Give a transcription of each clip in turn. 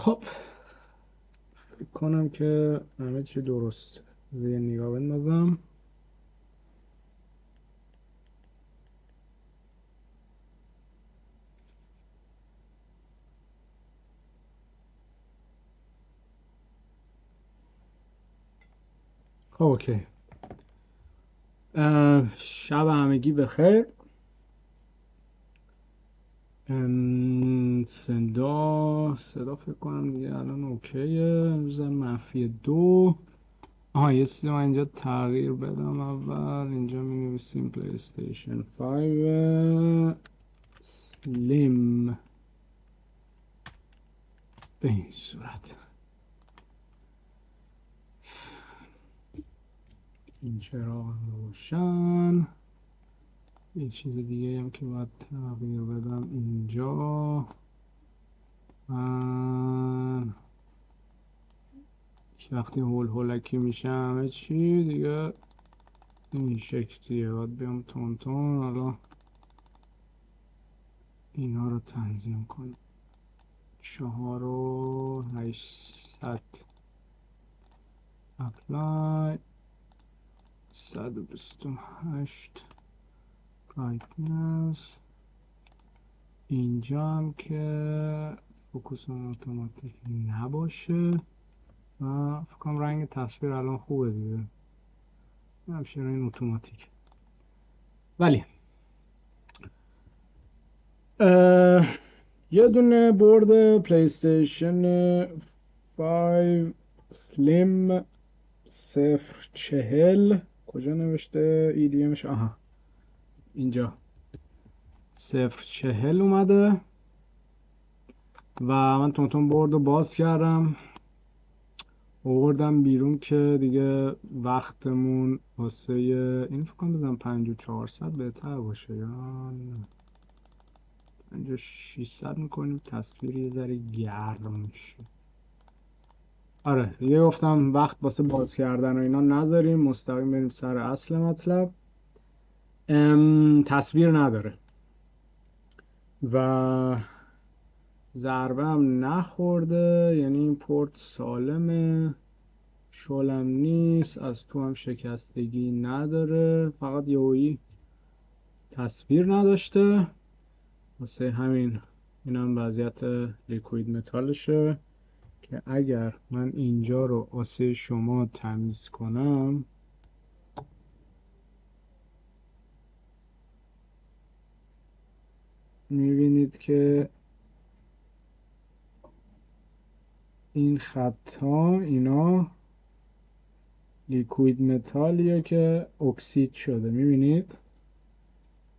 خب فکر کنم که همه چی درست. یه نگاه بندازم. خب اوکی. شب همگی بخیر. صدا فکر کنم دیگه الان اوکیه. روزم منفی 2. یه چیزی من اینجا تغییر بدم. اول اینجا می نویسیم پلی استیشن 5 سلیم به این صورت. این چراغ روشن. یه چیز دیگه هم که باید تغییر بدم اینجا، من که وقتی هول هولکی میشه همه چی دیگه این شکلیه. باید بیام تون تون حالا اینا رو تنظیم کنم. 4800 اپلای، 128 برایتنس. اینجا هم که فوکوس اتوماتیک نباشه و فکر کنم رنگ تصویر الان خوبه دیگه. همچنین این اتوماتیک. ولی یه دونه برد پلی استیشن 5 سلیم 040 کجا نوشته EDMش؟ اینجا 040 اومده و من تونتون برد رو باز کردم، آوردم بیرون که دیگه وقتمون واسه این فکر کنم بزنم 5400 بهتر باشه یا نه. اینجا 600 میکنیم تصویر یه ذره گرم میشه. آره دیگه گفتم وقت واسه باز کردن و اینا نذاریم، مستقیم بریم سر اصل مطلب. تصویر نداره و ضربه هم نخورده، یعنی این پورت سالمه، شلم نیست، از تو هم شکستگی نداره، فقط یهویی تصویر نداشته. واسه همین این هم وضعیت لیکوید متالشه که اگر من اینجا رو واسه شما تمیز کنم میبینید که این خطا اینا لیکوید متالیه که اکسید شده. میبینید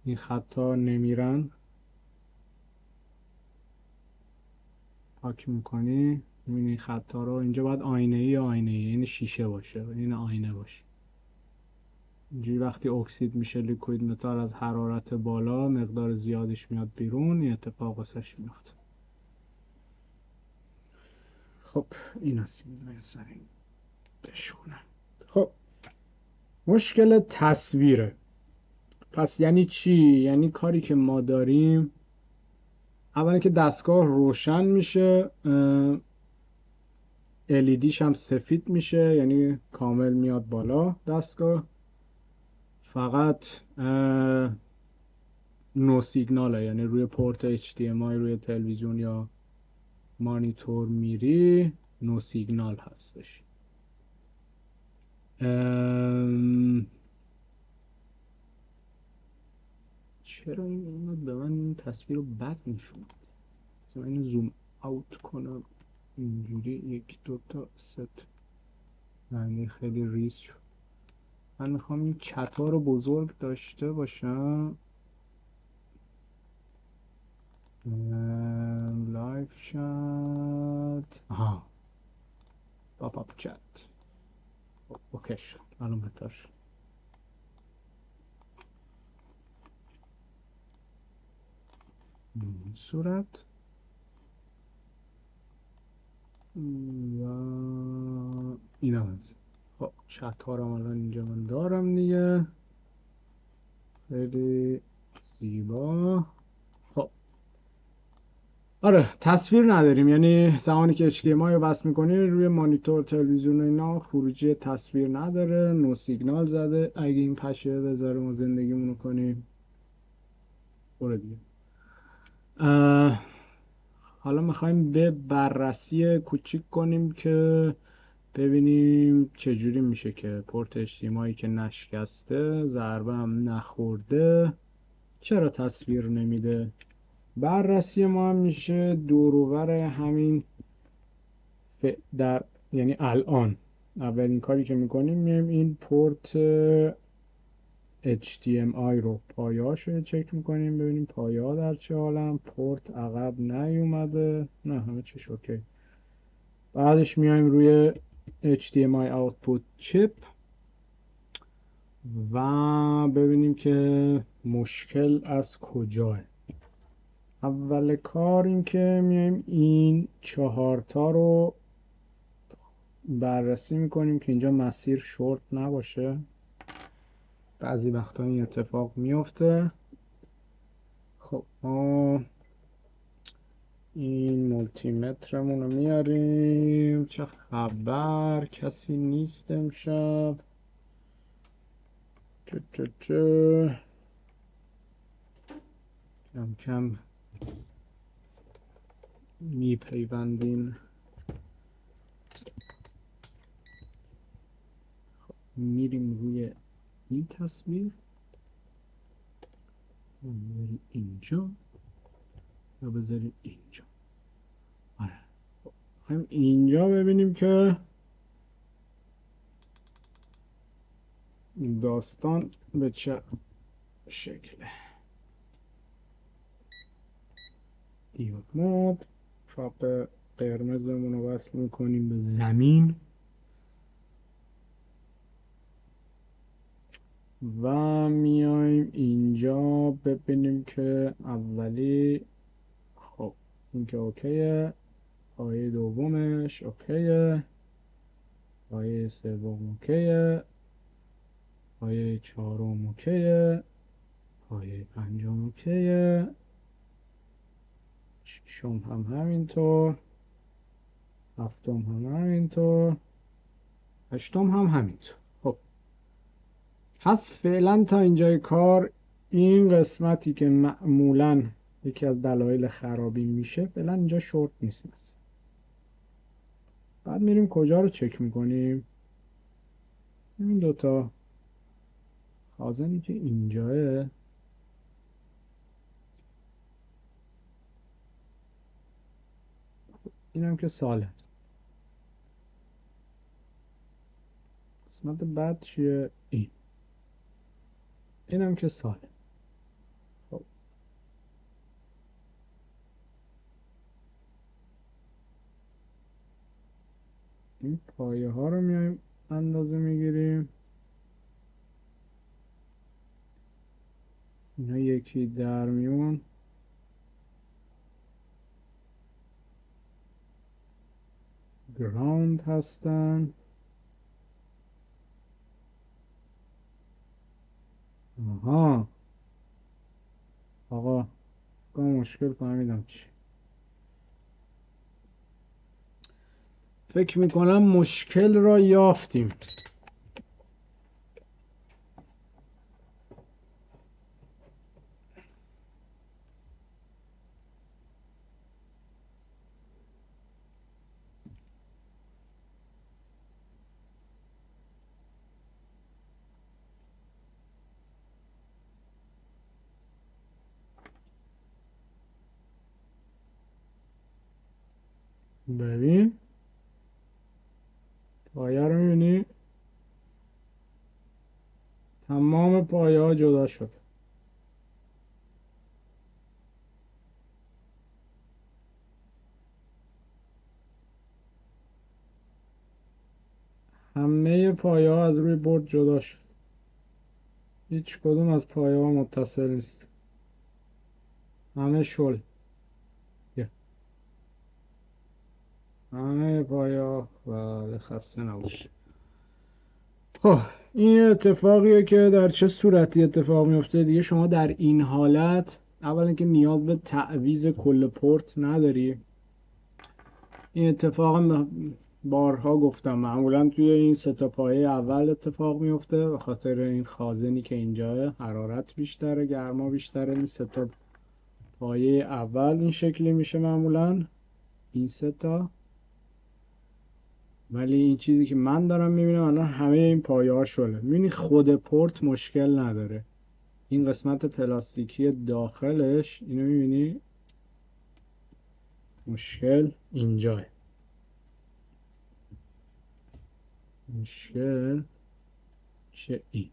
این خطا نمیرن، پاک میکنی میبینی این خطا رو. اینجا باید آینه ای یعنی شیشه باشه، این آینه باشه. اینجوری وقتی اکسید میشه لیکوید متال از حرارت بالا مقدار زیادش میاد بیرون، این اتفاق واسش میفته. خب این هست سری بشونم. خب مشکل تصویره. پس یعنی چی؟ یعنی کاری که ما داریم اولا که دستگاه روشن میشه، LEDش هم سفید میشه، یعنی کامل میاد بالا دستگاه. فقط نو سیگناله، یعنی روی پورت HDMI روی تلویزیون یا مانیتور میری نو سیگنال هستش. چرا این به من این تصویر رو بد نشون؟ مثلا اینو زوم اوت کنم اینجوری 1 2 تا ست، یعنی خیلی ریز شد. من میخوام این چت ها رو بزرگ داشته باشم. لایف چت، پاپ اپ چت. اوکی شد، الان بهتر شد. این صورت و این هم هست. خب چت ها رو الان اینجا من دارم دیگه، خیلی زیبا. خب آره تصویر نداریم، یعنی زمانی که HDMI رو وصل میکنی روی مانیتور تلویزیون اینا خروجی تصویر نداره، نو سیگنال زده. اگه این پشه بذاره ما زندگیمونو کنیم برو دیگه. حالا میخوایم به بررسی کوچیک کنیم که ببینیم چجوری میشه که پورت HDMI که نشکسته، ضربه هم نخورده، چرا تصویر نمیده. بررسی ما هم میشه دوروبر همین در یعنی الان اولین کاری که میکنیم میایم این پورت HDMI رو پایه‌اش رو چک میکنیم ببینیم پایه ها در چه حالن. پورت عقب نیومده، نه همه چیش اوکی. بعدش میایم روی HDMI output chip و ببینیم که مشکل از کجاه. اول کار این که میایم این چهارتا رو بررسی میکنیم که اینجا مسیر شورت نباشه. بعضی وقتا این اتفاق میفته. خب ما این مولتی مترمون رو میاریم. چه خبر؟ کسی نیست امشب. کم کم میپیوندیم. خب میریم روی این تصویر، بذاریم اینجا یا بذاریم اینجا. آره خب اینجا ببینیم که داستان به چه شکله. دیود مود، چاپ قرمزمون رو وصل میکنیم به زمین و میایم اینجا ببینیم که اولی خب این که اوکیه، پایه دومش اوکیه، پایه سوم اوکیه، پایه چهارم اوکیه، پایه پنجم اوکیه، ششم هم همینطور، هفتم هم همینطور، هشتم هم همینطور. خب پس فعلا تا اینجای کار این قسمتی که معمولا یکی از دلایل خرابی میشه فعلا اینجا شورت نیست مثلا. بعد میریم کجا رو چک میکنیم؟ این دوتا خازنی که اینجاه اینم که سالم. قسمت بعد چیه؟ اینم که سالم. خب این پایه ها رو میایم اندازه میگیریم. اینا یکی در میون گراوند هستن. آها آقا مشکل فهمیدم چی. فکر میکنم مشکل را یافتیم. ببین پایه رو میبینی؟ تمام پایه ها جدا شد. همه پایه ها از روی برد جدا شد. هیچ کدوم از پایه ها متصل نیست. همه شل. همه پایه ها و خسته نباشه. خب این اتفاقیه که در چه صورتی اتفاق میفته دیگه. شما در این حالت اولا که نیاز به تعویض کل پورت نداری. این اتفاق بارها گفتم معمولا توی این سه تا پایه اول اتفاق میفته به خاطر این خازنی که اینجا حرارت بیشتره، گرما بیشتره. این سه تا پایه اول این شکلی میشه معمولا، این سه تا. ولی این چیزی که من دارم میبینم الان همه این پایه ها شله. میبینی خود پورت مشکل نداره، این قسمت پلاستیکی داخلش اینو میبینی مشکل اینجاه. مشکل میشه این،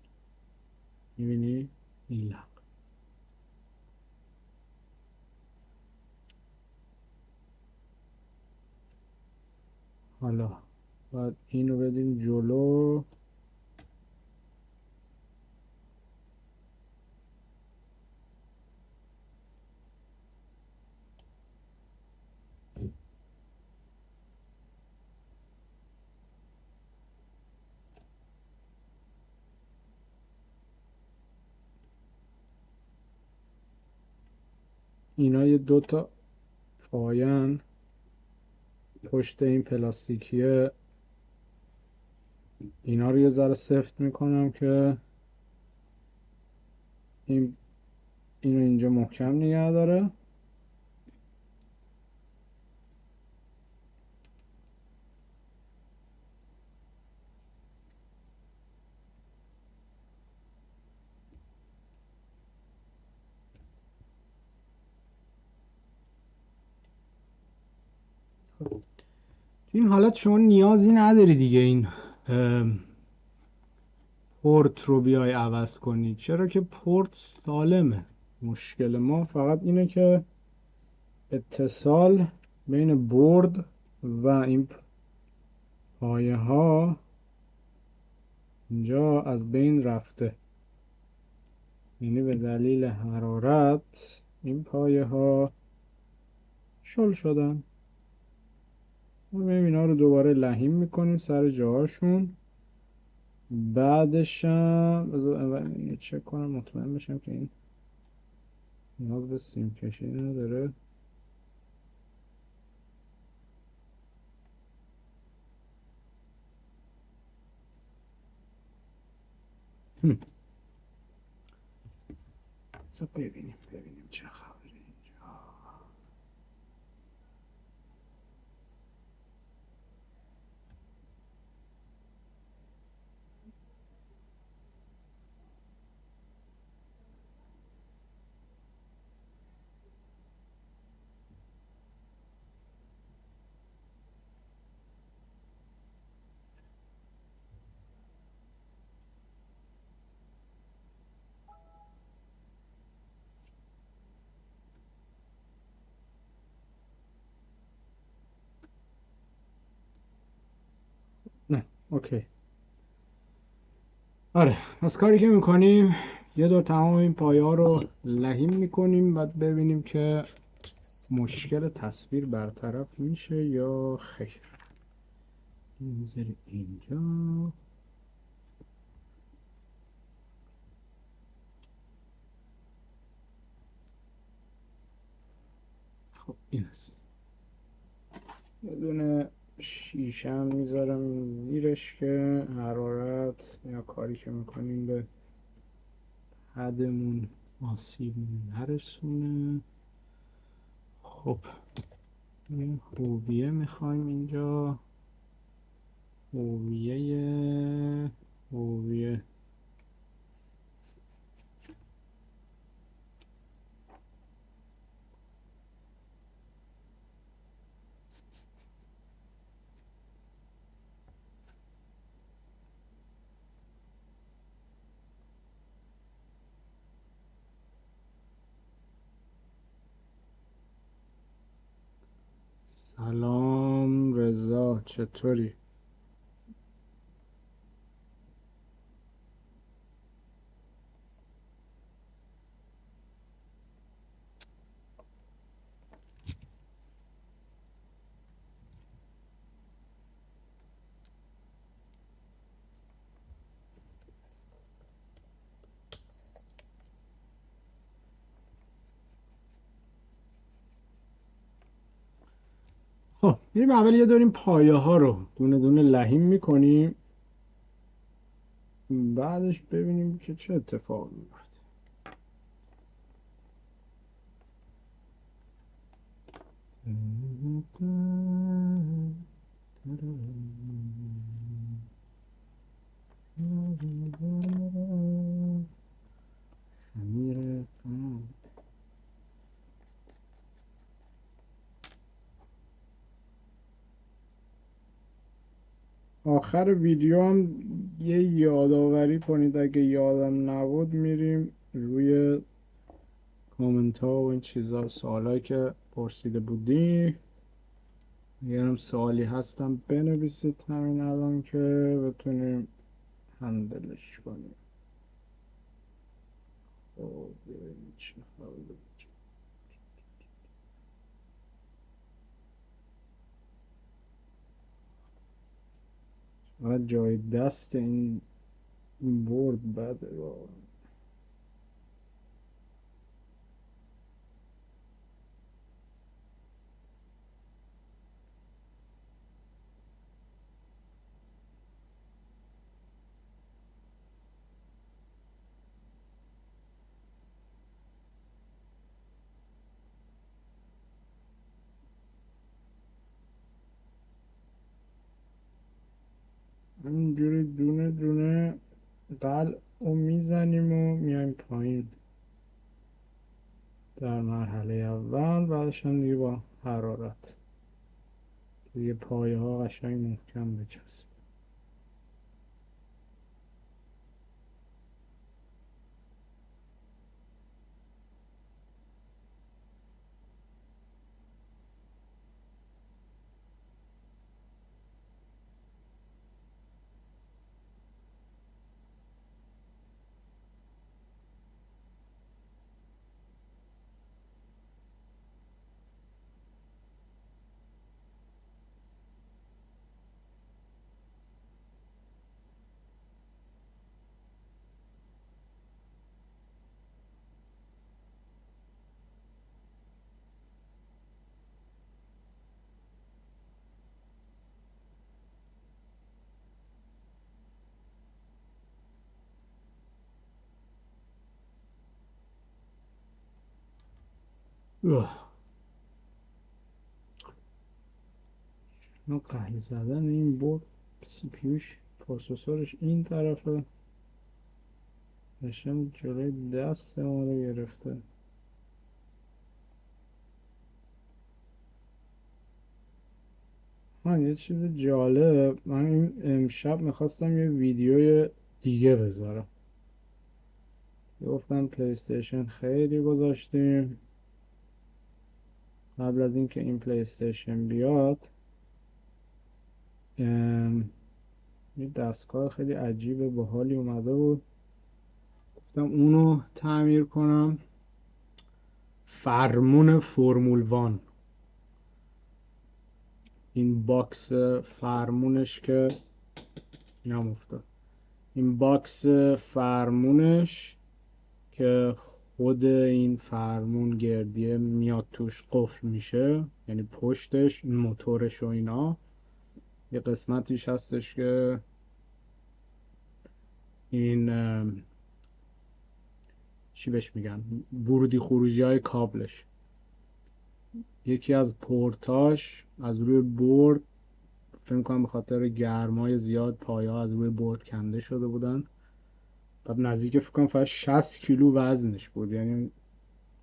میبینی این لق. حالا باید اینو بدیم جلو. اینا یه دوتا پایان پشت این پلاستیکیه، اینا رو یه ذره سفت میکنم که اینو اینجا محکم نگه داره. تو این حالت شما نیازی نداری دیگه این پورت رو بیای عوض کنی، چرا که پورت سالمه. مشکل ما فقط اینه که اتصال بین برد و این پایه ها اینجا از بین رفته، یعنی به دلیل حرارت این پایه ها شل شدن. ما اینا رو دوباره لحیم میکنیم سر جاهاشون. بعدش هم اول چک کنم مطمئن بشم که این نیاز به سیم کشی نداره. ببینیم چه خبره اینجا. نه اوکی. آره از کاری که میکنیم یه دور تمام این پایه ها رو لحیم میکنیم، بعد ببینیم که مشکل تصویر برطرف میشه یا خیر. میذاریم اینجا. خب این هست. یه دونه شیشه هم میذارم زیرش که حرارت یا کاری که میکنیم به حدمون آسیب نرسونه. خب این هویه میخوایم اینجا، هویه سلام رضا چطوری؟ خب میریم اول یه داریم پایه ها رو دونه دونه لحیم میکنیم، بعدش ببینیم که چه اتفاقی میفته. خمیر قند. آخر ویدیو هم یه یادآوری کنید اگه یادم نبود، میریم روی کامنت ها و این چیزا سوالایی که پرسیده بودی، اگر هم سوالی هستم بنویسید همین الان که بتونیم هندلش کنیم. خب ببینیم چه حالا. چقدر جای دست این بورد بده واقعا. همینجوری دونه دونه قلع رو میزنیم و میایم پایین در مرحله اول، بعدش هم دیگه با حرارت دیگه پایه ها قشنگ محکم بچسب. نوع قهی زدن این بورد، سی پیوش پروسسورش این طرفه، داشتم جلوی دست ما رو گرفته. یه چیز جالب، من این امشب میخواستم یه ویدیوی دیگه بذارم، گفتم پلی استیشن خیلی گذاشتیم، قبل از اینکه این پلی استیشن بیاد یه دستگاه خیلی عجیب باحالی اومده بود، گفتم اونو تعمیر کنم. فرمون فرمول وان، این باکس فرمونش که افتاد، این باکس فرمونش که خود این فرمون گردیه میاد توش قفل میشه، یعنی پشتش این موتورش و اینا یه قسمتیش هستش که این چی بهش میگن، ورودی خروجی های کابلش، یکی از پورتاش از روی برد، فکر کنم به خاطر گرمای زیاد پایه ها از روی برد کنده شده بودن، بعد نزدیک فکر کنم فقط 60 کیلو وزنش بود، یعنی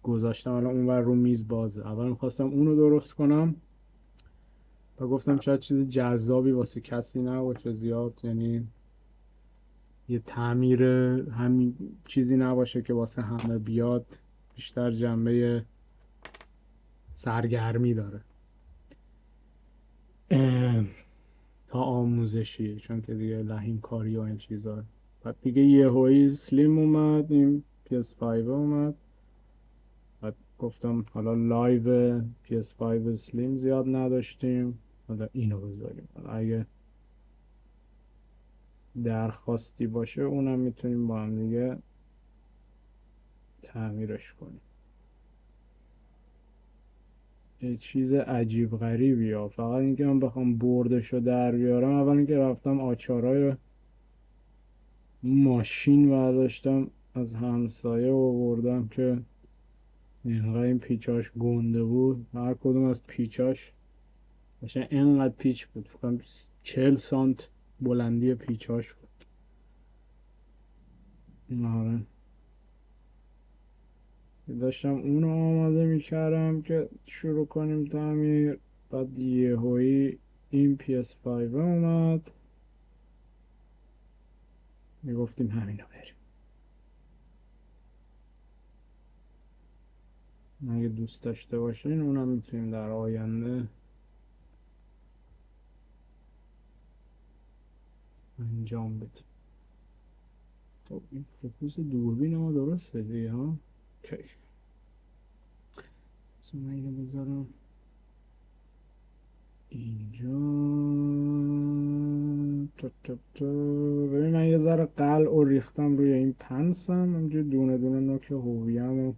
گذاشتم الان اونور رو میز بازه. اول میخواستم اونو درست کنم و گفتم شاید چیز جذابی واسه کسی نباشه زیاد، یعنی یه تعمیر همین چیزی نباشه که واسه همه بیاد، بیشتر جنبه سرگرمی داره تا آموزشی، چون که دیگه لحیم کاری و این چیزا. بعد دیگه یهویی سلیم اومد، این PS5 اومد، بعد گفتم حالا لایو PS5 سلیم زیاد نداشتیم، حالا اینو بذاریم، حالا اگه درخواستی باشه اونم میتونیم با هم دیگه تعمیرش کنیم. یه چیز عجیب غریبی ها. فقط اینکه من بخوام بردشو در بیارم، اول اینکه رفتم آچارای ماشین برداشتم از همسایه و بردم که اینقدر این پیچاش گنده بود، هر کدوم از پیچاش باشه اینقدر پیچ بود، فکرم 40 سانت بلندی پیچاش بود. آره داشتم اونو آماده میکردم که شروع کنیم تعمیر، بعد یهویی این PS5 اومد، میگفتیم همینو بریم. اگه دوست داشته باشین اونم میتونیم در آینده انجام بدیم. خب این فوکوس دوربین ما درسته دیگه ها. اوکی من اینو بذارم اینجا. ببین من یه ذره قلع و ریختم روی این پنسم، همجوری دونه دونه نوک هویم و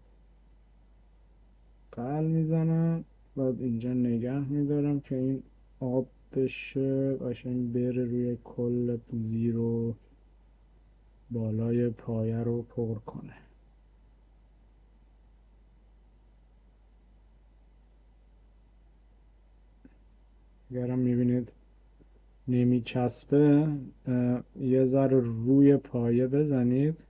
قلع میزنم، بعد اینجا نگه میدارم که این آب بشه قشنگ بره روی کل زیر و بالای پایه رو پر کنه. اگرم میبینید نمیچسبه یه ذره روی پایه بزنید،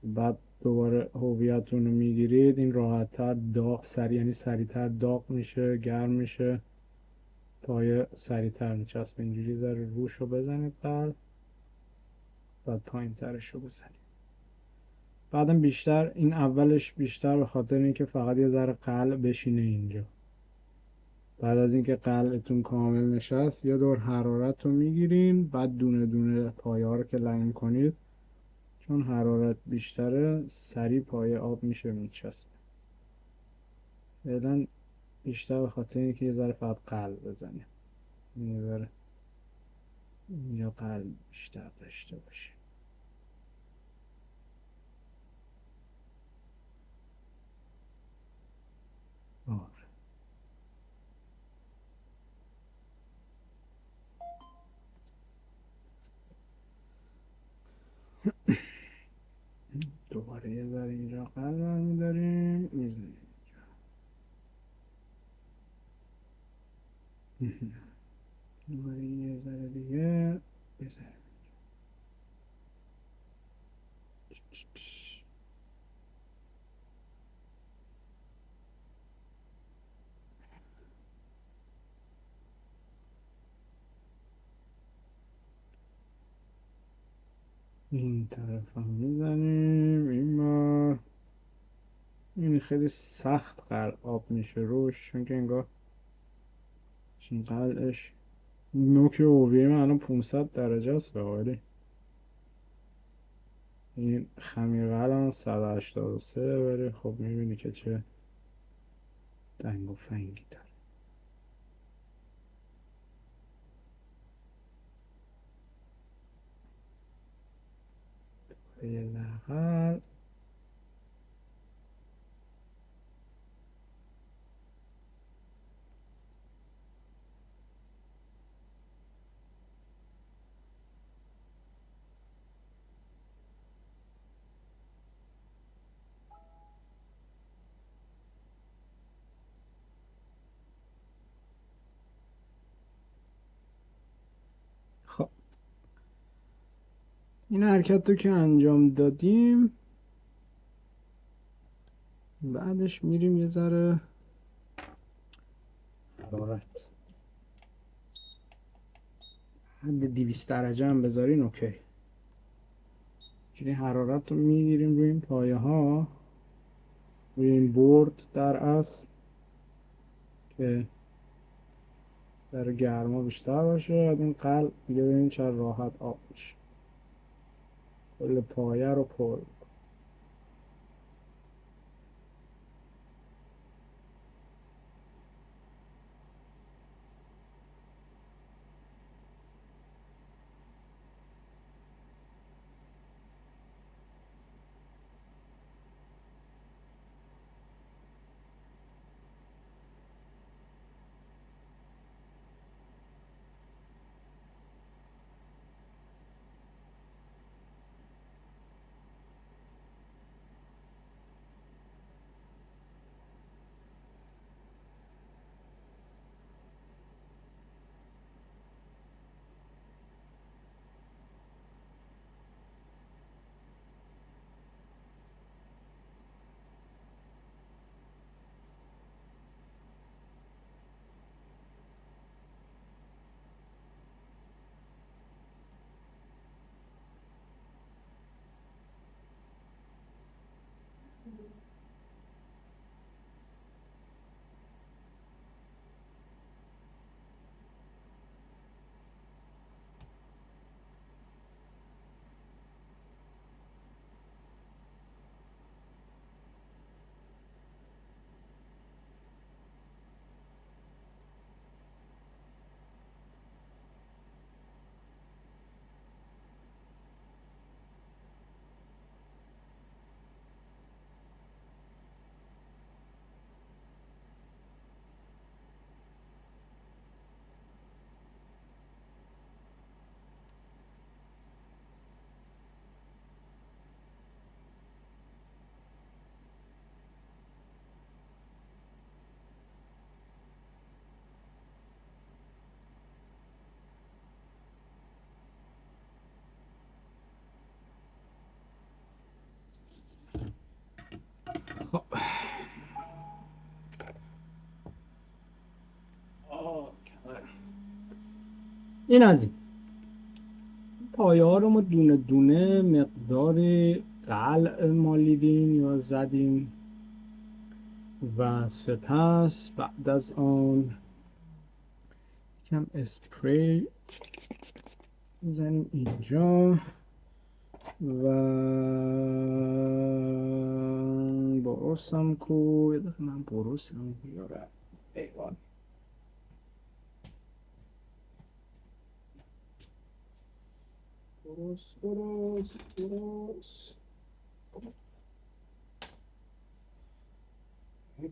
بعد دوباره هویتون رو میگیرید، این راحتتر داغ یعنی سریعتر داغ میشه، گرم میشه، پایه سریعتر میچسبه. اینجوری ذره روش رو بزنید بعد پایین ترش رو بزنید. بعدم بیشتر این اولش بیشتر به خاطر اینکه فقط یه ذره قلع بشینه اینجا. بعد از اینکه قلعتون کامل نشست یه دور حرارت رو میگیرین، بعد دونه دونه پایه ها رو که لنگ کنید، چون حرارت بیشتره سریع پایه آب میشه میچسبه. فعلا بیشتر به خاطر اینکه یه ذره فقط قلب بزنیم، یه ذره اینجا قلب بیشتر داشته باشه. آره دوباره یه ذره اینجا قلب میداریم میزنیم دوباره یه ذره دیگه بزنیم. این طرف هم میزنیم این بار. این خیلی سخت آب میشه روش، چون که انگار این قلعش نوک اوویه من الان 500 درجه است، ولی این خمیر قلعم 183، ولی خب میبینی که چه دنگ و فنگی داره. یه زرقل خب این حرکت رو که انجام دادیم، بعدش میریم یه ذره حرارت حد 200 درجه هم بذارین اوکی. چون حرارت رو میگیریم روی این پایه ها، روی این برد در اصل، که در گرما بیشتر باشه. این قلب دیگه ببین چه راحت آب میشه، کل پایه رو پر. این از این پایه ها رو ما دونه دونه مقدار قلع مالیدیم یا زدیم و سپس بعد از آن کم اسپری میزنیم اینجا و برسم کو یه دقیقه من برسم بیارم ایوان برس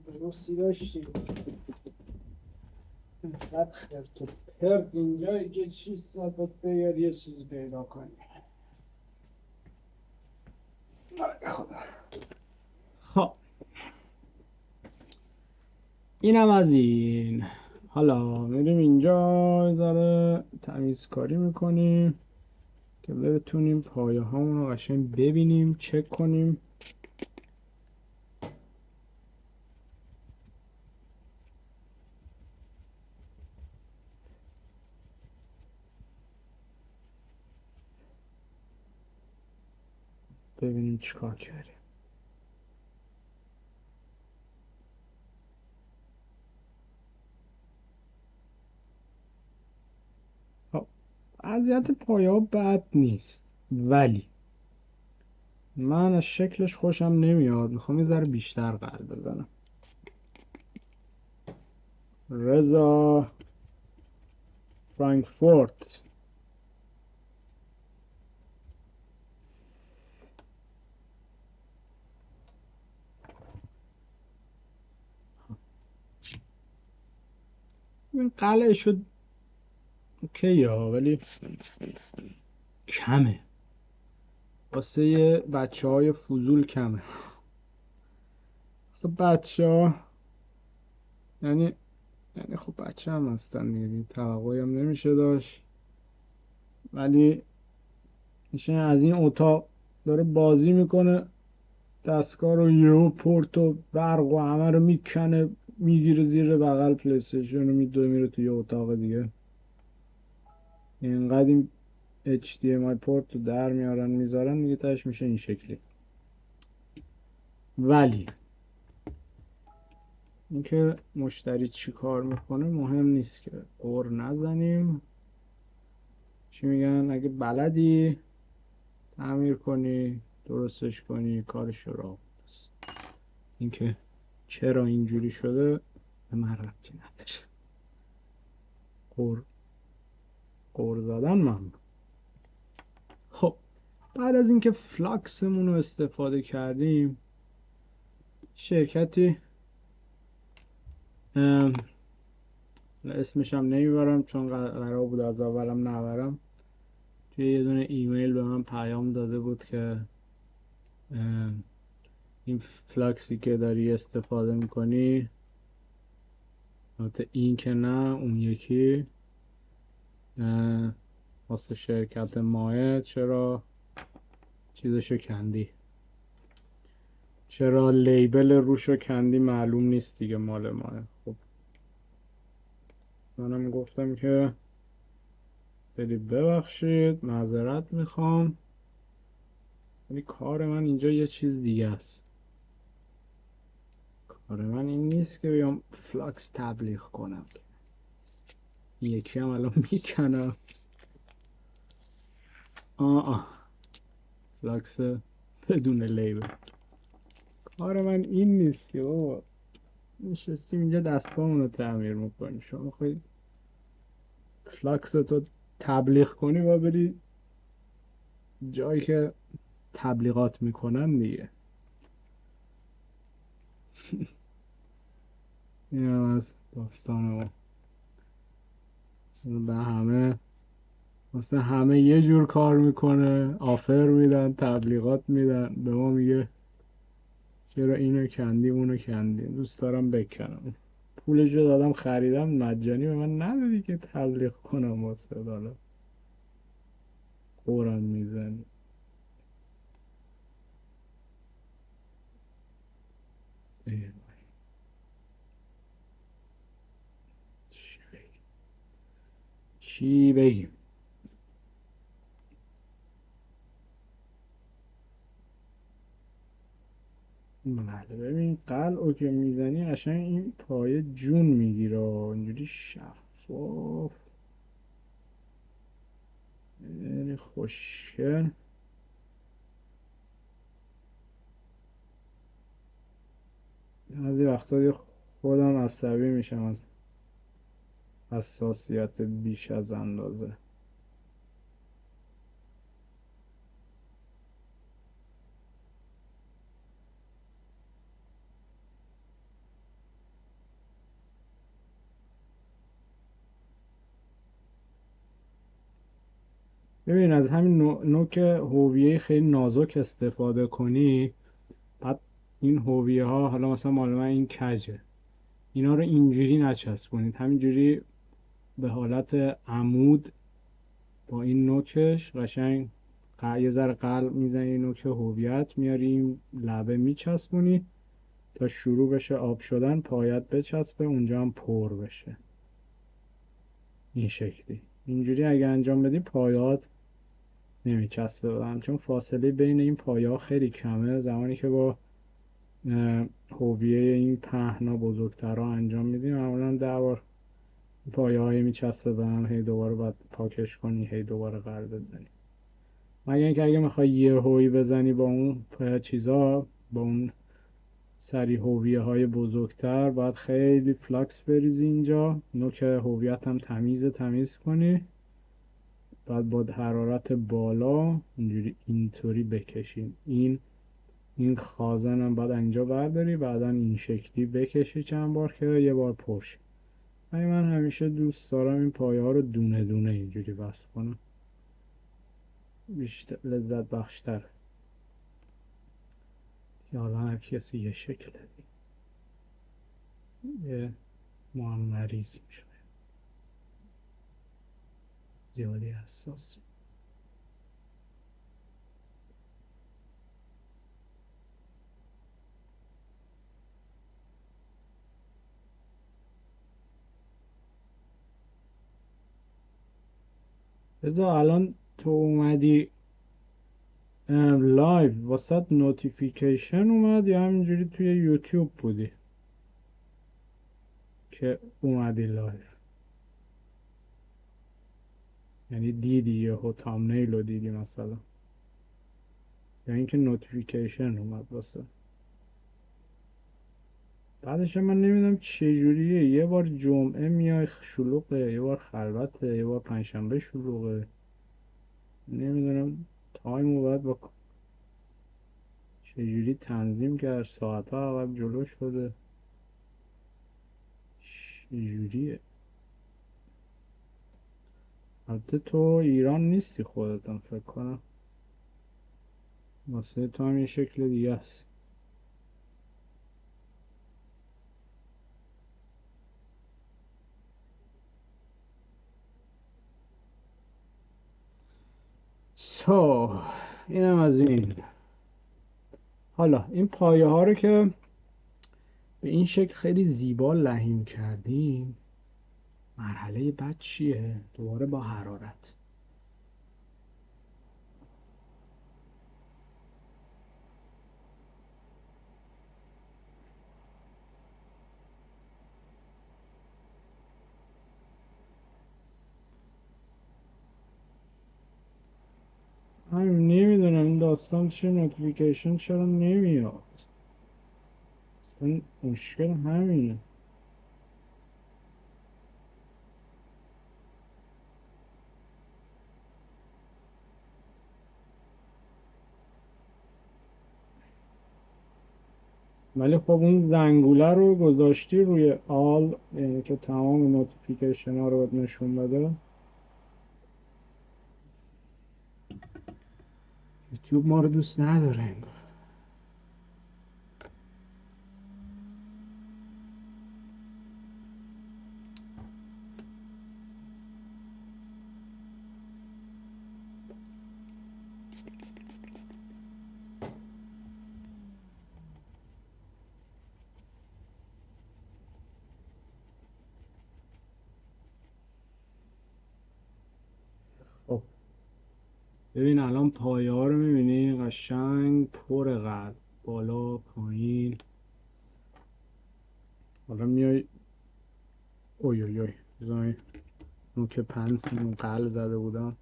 برسی داشتی اینقدر خرت و پرت اینجایی که 600 بیار یه چیزی پیدا کنی خدا. خب اینم از این. حالا میریم اینجا ذره تمیزکاری میکنیم که بتونیم پایه هامون رو قشنگ ببینیم چک کنیم. ببینیم چیکار کردیم. وضعیت پایه ها بد نیست ولی من از شکلش خوشم نمیاد. میخوام یه ذره بیشتر قلب بزنم. رضا فرانکفورت این قلعه شد اوکی ها ولی کمه واسه بچه های فضول کمه. خب بچه ها یعنی خب بچه هم هستن دیگه توقعی هم نمیشه داشت ولی میشه از این اتاق داره بازی میکنه دستگاه رو یهو پورت و برق و همه رو میکنه میگیره زیر بغل پلیستیشن رو میدوه میره توی اتاق دیگه. اینقدر این HDMI پورت رو در میارن میذارن دیگه تاش میشه این شکلی. ولی اینکه مشتری چی کار میکنه مهم نیست که قور نزنیم. چی میگن اگه بلدی تعمیر کنی درستش کنی کارش رو بس. اینکه چرا اینجوری شده به من ربطی نداره. قور زدن ممنون. خب بعد از اینکه فلاکسمون رو استفاده کردیم شرکتی اسمش هم نمیبرم چون قرار بود از اولم نبرم توی یه دونه ایمیل به من پیام داده بود که این فلاکسی که داری استفاده میکنی البته این که نه اون یکی واسه شرکت ماه چرا چیزشو کندی چرا لیبل روشو کندی معلوم نیست دیگه مال ماه. خب منم گفتم که خیلی ببخشید معذرت میخوام ولی کار من اینجا یه چیز دیگه است. کار من این نیست که بیام فلاکس تبلیغ کنم. یکی هم الان میکنم فلاکس بدون لیبل. کار من این نیست که بابا نشستیم اینجا دستگاهمون رو تعمیر میکنیم شما خواهید فلاکس تو تبلیغ کنی و بری جایی که تبلیغات میکنن دیگه. این هم از داستان ما به همه واسه همه یه جور کار میکنه آفر میدن تبلیغات میدن به ما میگه چرا اینو کندی اونو کندی. دوست دارم بکنم پولشو دادم خریدم مجانی به من ندادی که تبلیغ کنم واسه دالا قرآن میزنی. چی بگیم بله ببین قلعو که میزنی قشنگ این پایه جون میگیره اینجوری شفاف، خیلی خوشگل. بعضی وقتا خودم عصبی میشم از حساسیت بیش از اندازه. ببین از همین نوک هویه خیلی نازک استفاده کنی، بعد این هویه ها حالا مثلا مال من این کجه، اینا رو اینجوری نچسبونید، همینجوری به حالت عمود با این نوکش قشنگ یه ذره قلب میزنی نوک هویت میاریم لبه میچسبونی تا شروع بشه آب شدن، پایت بچسبه اونجا هم پر بشه. این شکلی اینجوری اگه انجام بدی پایات نمیچسبه به هم، چون فاصله بین این پایه ها خیلی کمه. زمانی که با هویه این پهنا بزرگترها انجام میدیم معمولا 10 بار پایه های میچسبه به هم، هی دوباره باید پاکش کنی، هی دوباره قلب بزنی. مگه اینکه اگه میخوای یه هوی بزنی با اون چیزا، با اون سری هویه های بزرگتر، باید خیلی فلاکس بریزی اینجا، نوک هویت هم تمیز کنی، بعد با حرارت بالا اینطوری بکشیم. این خازن هم بعد اینجا برداری، بعدا این شکلی بکشی چند بار که یه بار پرش. من همیشه دوست دارم این پایه ها رو دونه دونه اینجوری بست کنم، بیشتر لذت بخشتر. یا حالا هر کسی یه شکله، یه معمریزی میشه زیادی حساس. بذار الان تو اومدی لایو واسط نوتیفیکیشن اومد یا همینجوری توی یوتیوب بودی که اومدی لایو؟ یعنی دیدی یهو تامنیل رو دیدی مثلا، یا اینکه نوتیفیکیشن اومد واسه؟ بعدش من نمیدونم چجوریه، یه بار جمعه میای شلوغه، یه بار خلوته، یه بار پنجشنبه شلوغه، نمیدونم تایم رو باید با چجوری تنظیم کرد، ساعت ها عقب جلو شده، چجوریه؟ البته تو ایران نیستی خودتم فکر کنم، واسه تو هم یه شکل دیگه است. سو اینم از این. حالا این پایه ها رو که به این شکل خیلی زیبا لحیم کردیم، مرحله بعد چیه؟ دوباره با حرارت. من نمیدونم این داستان چه، نوتیفیکیشن چرا نمیاد، اصلا مشکل همینه. ولی خب اون زنگوله رو گذاشتی روی آل، یعنی که تمام نوتیفیکیشن ها رو بهت نشون بده. یوتیوب ما رو دوست نداره انگار. خب ببین الان پایه ها رو میبینی قشنگ پر قلب، بالا پایین. حالا میای اوی اوی اوی بزنی نوک پنس اون قل زده بودم.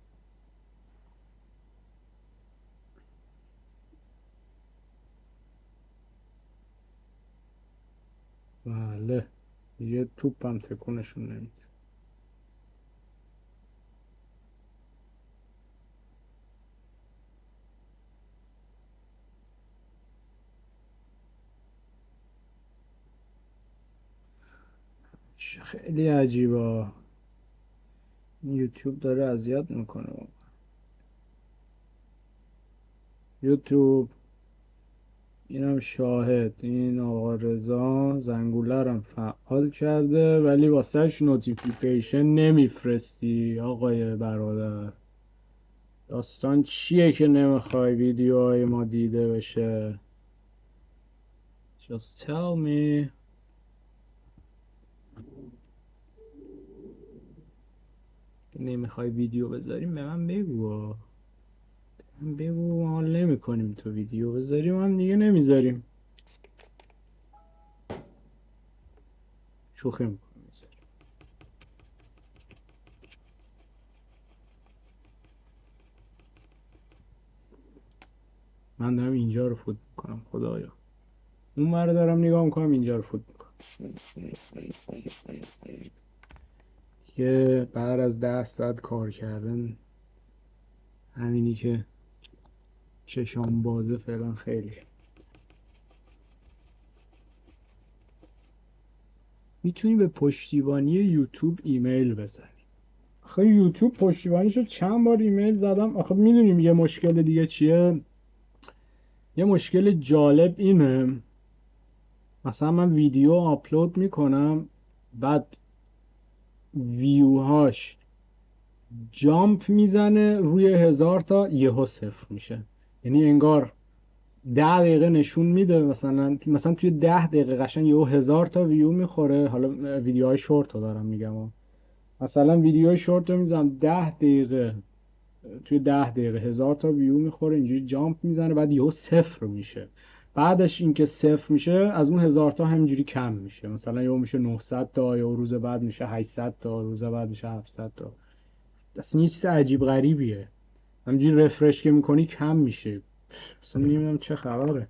بله یه توپم تکونشون نمید. خیلی عجیبا، یوتیوب داره اذیت میکنه. یوتیوب اینم شاهد، این آقا رضا زنگولرم فعال کرده ولی واسهش نوتیفیکیشن نمیفرستی. آقای برادر داستان چیه که نمیخوای ویدیوهای ما دیده بشه؟ Just tell me. نمیخوای ویدیو بذاریم به من بگو. بگو ما حال نمی کنیم تو ویدیو بذاریم، هم دیگه نمیذاریم. شوخی میکنم. من دارم اینجا رو فوت میکنم خدایا. اون ور دارم نگاه میکنم اینجا رو فوت میکنم. دیگه بعد از 10 ساعت کار کردن همینی که چشام بازه فعلا خیلی. میتونی به پشتیبانی یوتیوب ایمیل بزنی. آخه یوتیوب پشتیبانیشو چند بار ایمیل زدم. آخه میدونیم یه مشکل دیگه چیه؟ یه مشکل جالب اینه مثلا من ویدیو آپلود میکنم بعد ویوهاش جامپ میزنه روی 1000 تا یهو صفر میشه. یعنی انگار 10 دقیقه نشون میده مثلا توی 10 دقیقه قشنگ یهو 1000 تا ویو میخوره. حالا ویدیوهای شورت رو دارم میگم. مثلا ویدیوهای شورت رو میزنم 10 دقیقه، توی 10 دقیقه 1000 تا ویو میخوره، اینجوری جامپ میزنه بعد یهو صفر میشه. بعدش اینکه صفر میشه از اون 1000 تا همینجوری کم میشه، مثلا یهو میشه 900 تا، یا روز بعد میشه 800 تا، روز بعد میشه 700 تا. اصلا یه چیز عجیب غریبیه. همینجوری رفرش که میکنی کم میشه. اصلا نمیدونم چه خبره.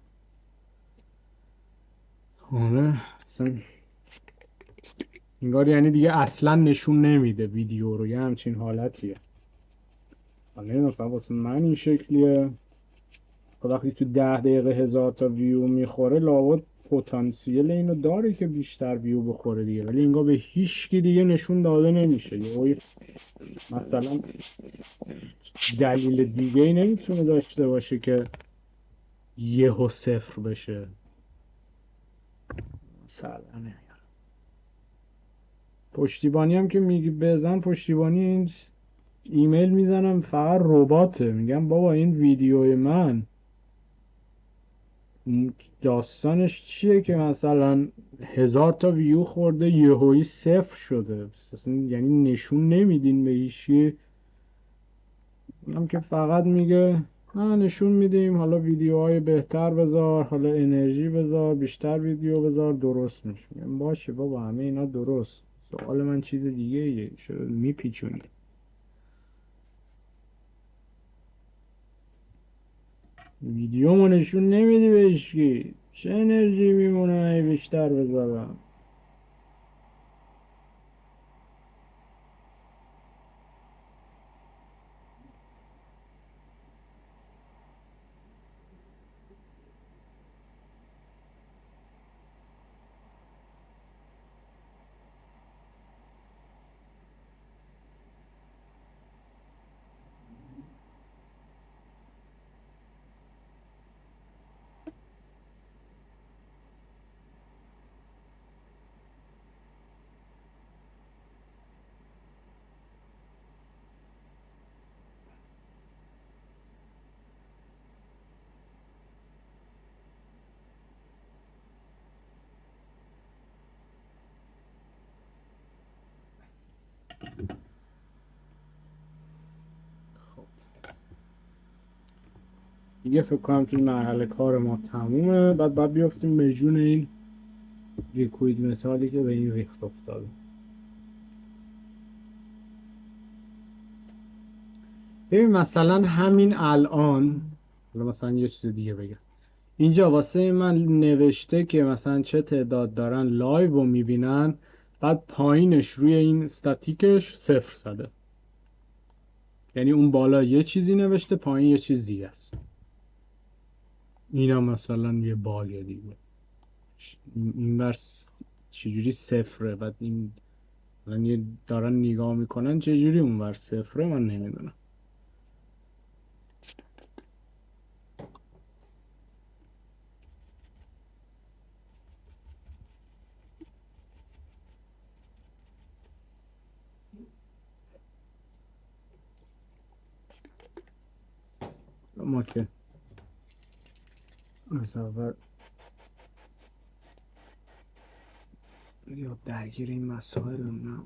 آره اصلا انگار یعنی دیگه اصلا نشون نمیده ویدیو رو، یه همچین حالتیه. حالا نمیدونم فقط واسه من این شکلیه. وقتی تو 10 دقیقه 1000 تا ویو میخوره لابد پتانسیل اینو داره که بیشتر ویو بخوره دیگه، ولی انگار به هیچ کی دیگه نشون داده نمیشه. مثلا دلیل دیگه ای نمیتونه داشته باشه که یهو صفر بشه. مثلا پشتیبانی هم که میگی بزن پشتیبانی، این ایمیل میزنم فقط رباته. میگم بابا این ویدیوی من داستانش چیه که مثلا 1000 تا ویو خورده یهویی صفر شده؟ اصلا یعنی نشون نمیدین به هیچی. اونم که فقط میگه نه نشون میدیم، حالا ویدیوهای بهتر بذار، حالا انرژی بذار، بیشتر ویدیو بذار، درست میشه. میگم باشه بابا همه اینا درست، سوال من چیز دیگه ایه. چرا میپیچونی؟ ویدیومو نشون نمیدی به هیچکی، چه انرژی میمونه بیشتر بذارم؟ دیگه فکر کنم توی مرحله کار ما تمومه. بعد بیافتیم به جون این لیکوید متالی که به این ریخت افتاده. ببین مثلا همین الان، حالا مثلا یه چیز دیگه بگم، اینجا واسه من نوشته که مثلا چه تعداد دارن لایو رو میبینن، بعد پایینش روی این استاتیکش 0 زده. یعنی اون بالا یه چیزی نوشته، پایین یه چیز دیگه است. اینا مثلا یه باگ دیگه. این ورس چجوری 0، بعد این الان دارن نگاه میکنن چجوری اون ور 0، من نمیدونم. ما که از اول یا درگیر این مسائل نه.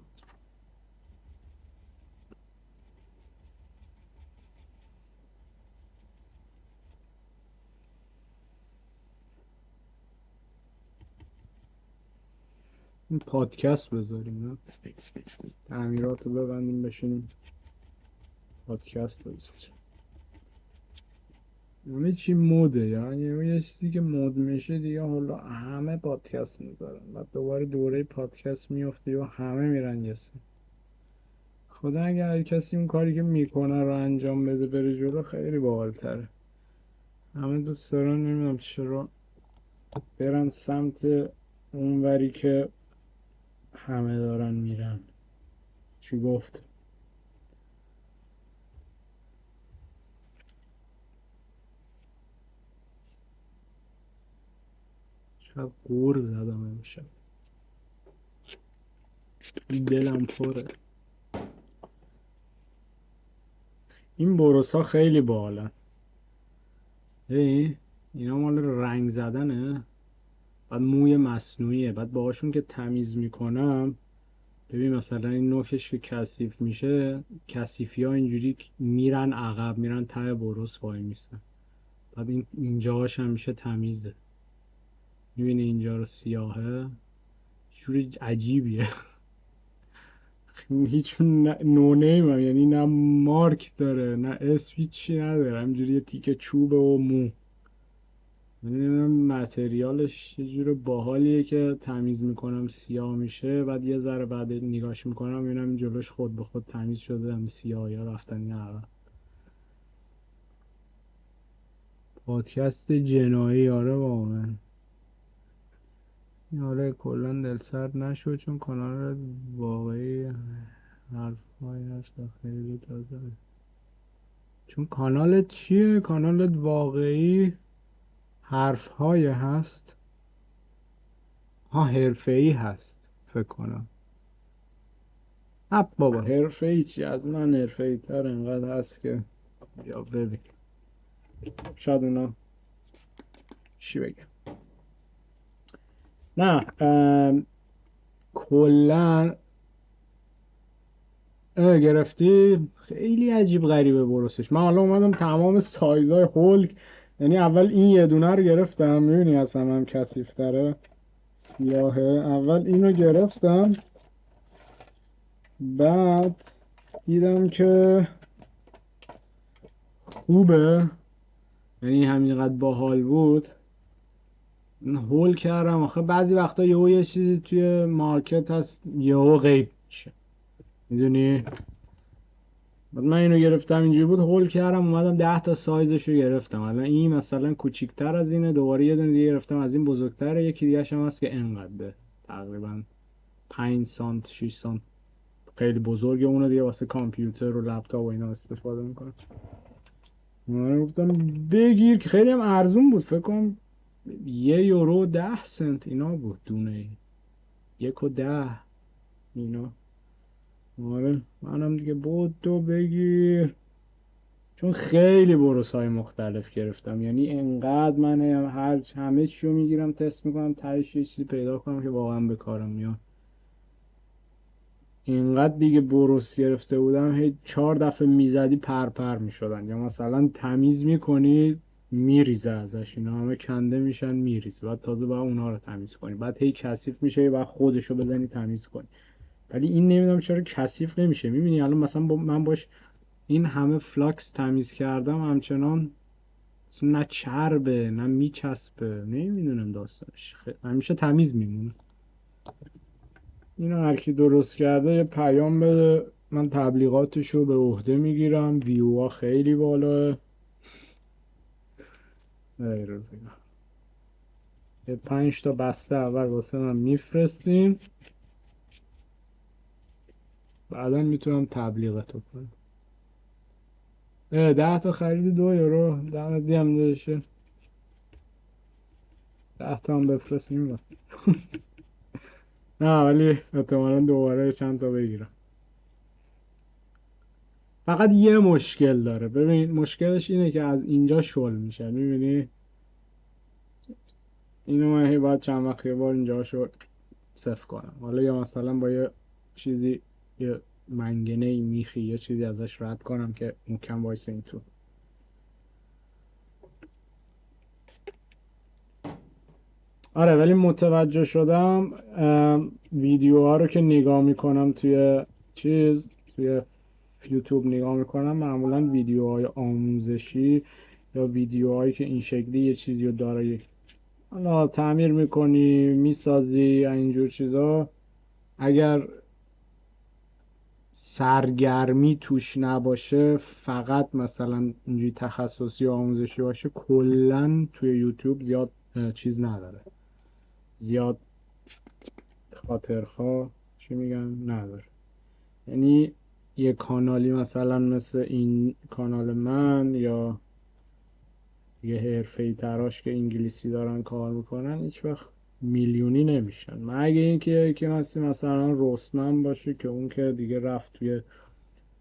این پادکست بذاریم نه، تعمیرات رو ببندیم بشینیم پادکست بذاریم. همه چی موده، یعنی یه چیزی که مد میشه دیگه، حالا همه پادکست میذارن، بعد دوباره دوره پادکست میفته و همه میرن یه سن. خدا اگه هر کسی اون کاری که میکنه رو انجام بده بره جلو، خیلی باحال‌تره. همه دوست دارن نمیدونم چرا برن سمت اونوری که همه دارن میرن. چی گفت؟ چقدر قور زدم امشب، دلم پره. این بروسا خیلی باحالن. اینا مال رنگ زدنه. بعد موی مصنوعیه، بعد باهاشون که تمیز میکنم، ببین مثلا این نوکش که کثیف میشه، کثیفی ها اینجوری میرن عقب، میرن ته بروس وای میسن. بعد اینجاهاش هم میشه تمیزه. میبینی اینجا رو سیاهه، جوری عجیبیه. هیچ نو نیم هم، یعنی نه مارک داره نه اسم، هیچی نداره، همجوری یه تیکه چوبه و مو. نمیدونم متریالش یه جور باحالیه که تمیز میکنم سیاه میشه، بعد یه ذره بعد نگاش میکنم میبینم جلوش خود به خود تمیز شده، هم سیاهی ها رفتن نه. پادکست جنایی، آره واقعا. آره کلا دلسرد نشد، چون کانال واقعی حرفهایی هست و خیلی تازه. چون کانالت چیه؟ کانالت واقعی حرفهای هست؟ ها حرفه‌ای هست فکر کنم. بابا حرفه‌ای چی؟ از من حرفه‌ای تر انقدر هست که یا ببین. شاید اونا چی بگم. نه کلا گرفتی خیلی عجیب غریبه برسش. من حالا اومدم تمام سایزهای هولک، یعنی اول این یه دونه رو گرفتم، میبینی از هم کثیف‌تره سیاهه. اول اینو گرفتم، بعد دیدم که خوبه، یعنی همینقدر باحال بود، هول کردم. آخه بعضی وقتا یه چیزی توی مارکت هست یهو غیب میشه، میدونی. بعد من اینو گرفتم اینجوری بود، هول کردم اومدم 10 تا سایزشو گرفتم. الان این مثلا کوچیک‌تر از اینه، دوباره یه دونه دیگه گرفتم از این بزرگتره، یکی دیگه هم هست که انقدره، تقریبا 5 سانت 6 سانت، خیلی بزرگه. اونو دیگه واسه کامپیوتر و لپتاپ و اینا استفاده میکنم. من گفتم بگیر، که خیلی هم ارزون بود، فکر کنم 1 یورو 10 سنت اینا بود دونه، 1 و 10 اینا. آره منم دیگه بود دو بگیر، چون خیلی بروس های مختلف گرفتم. یعنی انقدر من همه چیو میگیرم تست میکنم، تهش یه چیزی پیدا کنم که واقعا به کارم میاد. اینقدر دیگه بروس گرفته بودم، هی 4 دفعه میزدی پر میشدن، یا مثلا تمیز میکنی میریزه ازش، اینا همه کنده میشن میریزه، بعد تازه باید اونها رو تمیز کنی، بعد هی کثیف میشه و خودشو بزنی تمیز کنی. ولی این نمیدونم چرا کثیف نمیشه. میبینی الان مثلا من باش این همه فلاکس تمیز کردم همچنان اصلا نه چربه نه میچسبه، نمیدونم داستانش همیشه تمیز میمونه. اینو هر کی درست کرده یه پیام بده، من تبلیغاتشو به عهده میگیرم، ویوها خیلی بالاه. ای روزگار. یه 5 تا بسته اول واسه من میفرستین، بعدا میتونم تبلیغاتو کنم. 10 تا خرید 2 یورو، دمت گرم داداشه. 10 تا هم بفرستیم. نه ولی احتمالا دوباره چند تا بگیرم. فقط یه مشکل داره، ببین مشکلش اینه که از اینجا شل میشه، میبینی اینو من هی باید چند وقت یه بار اینجا شل صفر کنم، حالا یا مثلا با یه چیزی، یه منگنه میخی یه چیزی ازش رد کنم که محکم وایسه این تو. آره ولی متوجه شدم ویدیوها رو که نگاه میکنم توی توی یوتیوب نگاه میکنم، معمولا ویدیوهای آموزشی یا ویدیوهایی که این شکلی یه چیزی رو داره حالا تعمیر میکنی میسازی اینجور چیزا، اگر سرگرمی توش نباشه، فقط مثلا اینجوری تخصصی و آموزشی باشه، کلا توی یوتیوب زیاد چیز نداره، زیاد خاطرخواه چی میگن نداره. یعنی یه کانالی مثلا مثل این کانال من یا یه حرفه‌ای تراش که انگلیسی دارن کار میکنن هیچ وقت میلیونی نمیشن، مگه اینکه که مثلا رستمن باشه که اون که دیگه رفت توی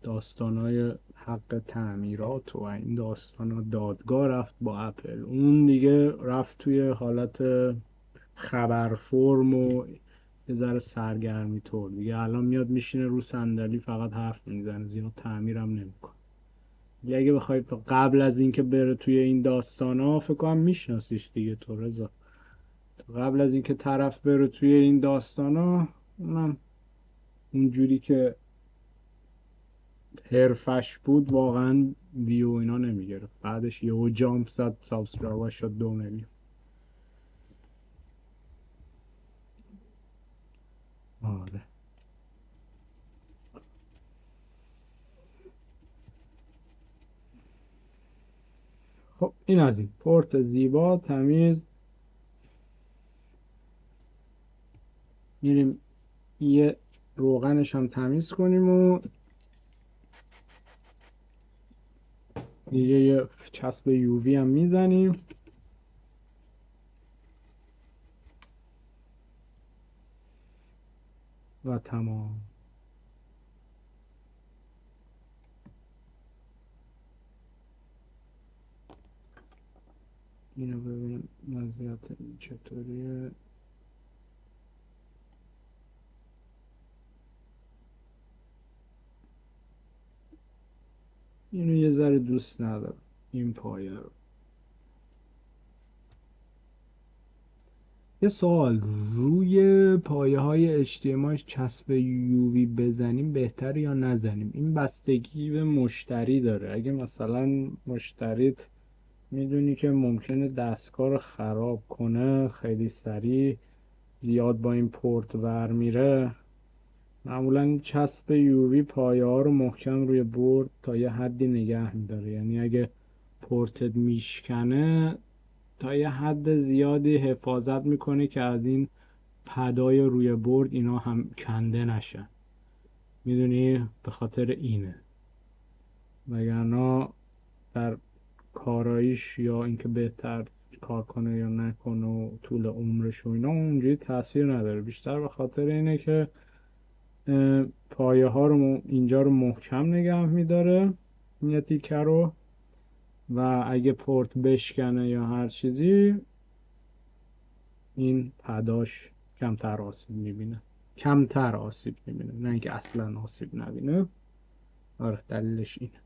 داستانای حق تعمیرات و این داستانا، دادگاه رفت با اپل، اون دیگه رفت توی حالت خبر فرم و یه ذره سرگرمی طور دیگه، الان میاد میشینه رو صندلی فقط حرف میزنه، زیرا تعمیرم نمیکنه. اگه بخوای قبل از اینکه بره توی این داستانا، فکر کنم میشناسیش دیگه تو رضا، قبل از اینکه طرف بره توی این داستانا، اونم اونجوری که حرفش بود واقعا ویو اینا نمیگرفت، بعدش یهو جامپ زد سابسکرایبر شد 2 میلیون. آره خب این از این پورت زیبا تمیز. میریم یه روغنش هم تمیز کنیم و یه چسب یووی هم میزنیم و تمام. اینو ببینیم وضعیت چطوریه. اینو یه ذره دوست ندارم این پایه رو. یه سوال، روی پایه های HDMI چسب یووی بزنیم بهتر یا نزنیم؟ این بستگی به مشتری داره. اگه مثلا مشتریت میدونی که ممکنه دستگاه رو خراب کنه خیلی سریع، زیاد با این پورت ور میره، معمولا چسب یووی پایه ها رو محکم روی بورد تا یه حدی نگه میداره، یعنی اگه پورتت میشکنه تا یه حد زیادی حفاظت میکنه که از این پدای روی برد اینا هم کنده نشن، میدونی به خاطر اینه، وگرنه در کاراییش یا اینکه بهتر کار کنه یا نکنه و طول عمرش و اینا اونجوری تاثیر نداره، بیشتر به خاطر اینه که پایه ها رو اینجا رو محکم نگه میداره این تیکه رو، و اگه پورت بشکنه یا هر چیزی این پداش کمتر آسیب میبینه، نه اینکه اصلا آسیب نبینه. آره دلیلش اینه.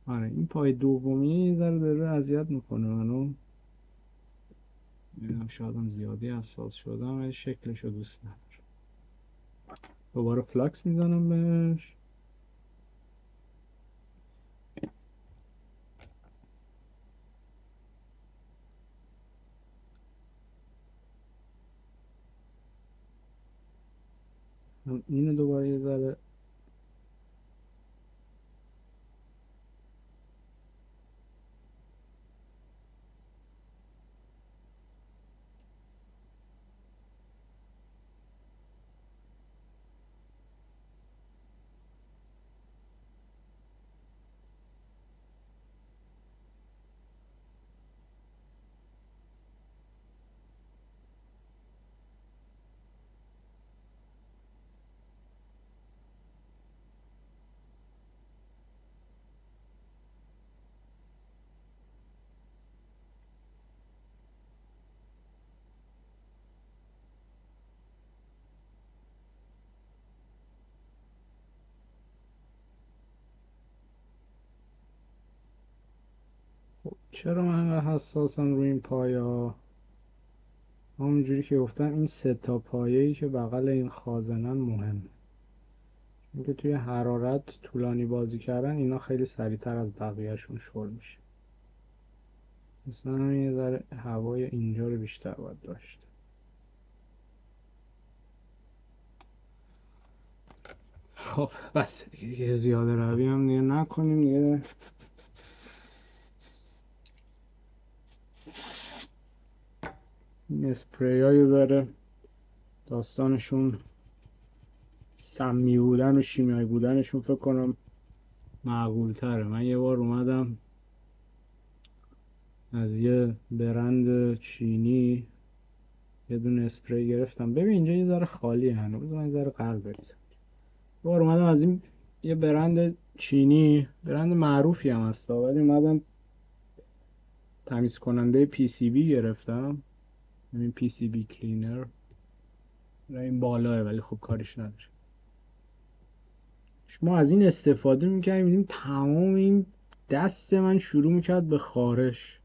آره این پای دومی یه ذره داره اذیت میکنه منو. نمیدونم شاید هم زیادی حساس شدم ولی شکلشو دوست ندارم. دوباره فلاکس میزنم بهش. هم اینو دوباره یه ذره چرا من انقدر حساسم روی این پایا؟ همونجوری که گفتم این سه تا پایه‌ای که بغل این خازنن مهمه. اینکه توی حرارت طولانی بازی کردن اینا خیلی سریعتر از بقیهشون شل میشه. مثلا یه ذره هوای اینجا رو بیشتر باید داشت. خب بس دیگه زیاده روی هم دیگه نکنیم دیگه. این اسپری های داره داستانشون سمی بودن و شیمیایی بودنشون فکر کنم معقول تره. من یه بار اومدم از یه برند چینی یه دونه اسپری گرفتم. ببین اینجا یه ذره خالیه هنوز، من یه ذره قلب بریزم. یه بار اومدم از این یه برند چینی، برند معروفی هم هست، ولی اومدم تمیز کننده پی سی بی گرفتم. این پی سی بی کلینر این بالاه ولی خب کارش نداره. ما از این استفاده میکردیم، میدیم تمام این دست من شروع میکرد به خارش.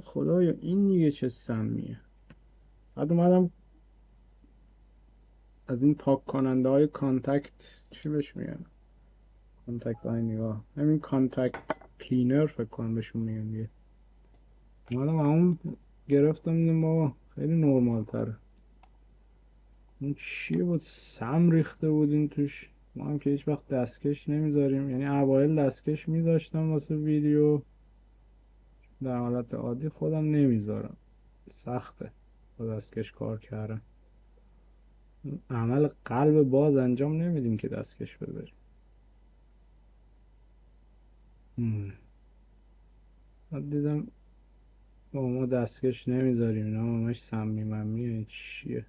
خدایا این دیگه چه سمیه. بعد اومدم از این پاک کننده های کانتکت، چی بهش میگن؟ کانتکت های نگاه، همین کانتکت کلینر فکر کنم بهشون میگن دیگه. اومدم همون گرفتم، دیدم بابا خیلی نرمال تره. اون چیه بود؟ سم ریخته بود این توش. ما هم که هیچ وقت دستکش نمیذاریم، یعنی اوایل دستکش میذاشتم واسه ویدیو، در حالت عادی خودم نمیذارم، سخته با دستکش کار کردن. عمل قلب باز انجام نمیدیم که دستکش بذاریم. دیدم با ما دستکش نمیذاریم، اینا همش سمی ممیه، چیه؟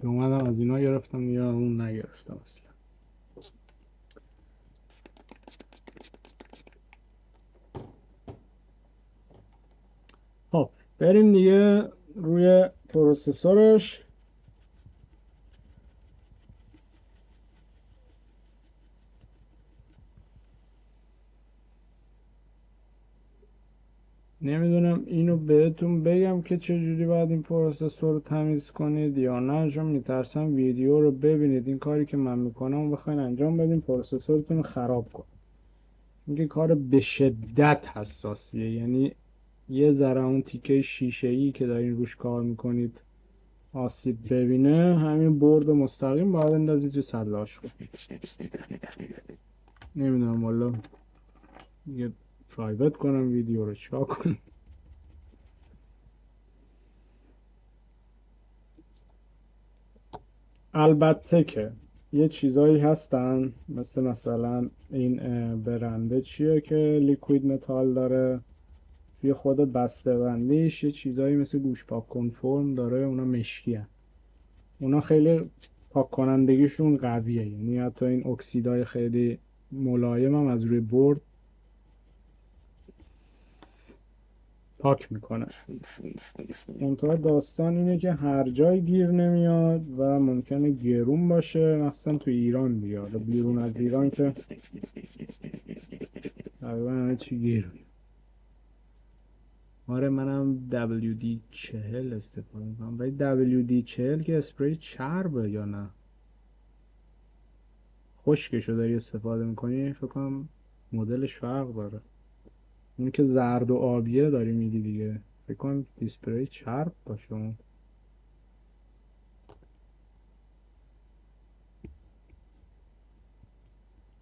اومدم از اینا گرفتم یا اون نگرفتم اصلا. خب بریم دیگه روی پروسسورش. نمیدونم اینو بهتون بگم که چجوری باید این پروسسور رو تمیز کنید یا نه، چون میترسم ویدیو رو ببینید این کاری که من میکنم و بخواین انجام بدین پروسسورتون رو خراب کن. این کار به شدت حساسیه، یعنی یه ذره اون تیکه شیشه‌ای که دارین روش کار میکنید آسیب ببینه، همین برد مستقیم باید اندازید تو سلاش کن. نمیدونم والا یه پرایوت کنم ویدیو رو چیکار کنم. البته که یه چیزایی هستن مثلا این برنده چیه که لیکوید متال داره، توی خود بسته بندیش یه چیزایی مثل گوش پاک کن فرم داره، اونا مشکی هن. اونا خیلی پاک کنندگیشون قویه، یعنی حتی این اکسیدای خیلی ملایم هم از روی برد پاک میکنه. منتها داستان اینه که هر جای گیر نمیاد و ممکنه گرون باشه، مثلا تو ایران بیاد. بیرون از ایران که تقریبا همه چی گیر میاد. آره منم WD-40 استفاده میکنم، ولی WD-40 که اسپری چربه یا نه؟ خشکشو داری استفاده میکنی؟ فکر کنم مدلش فرق داره. اون که زرد و آبیه داری میگی دیگه، فکر کنم دیسپری چرب باشه.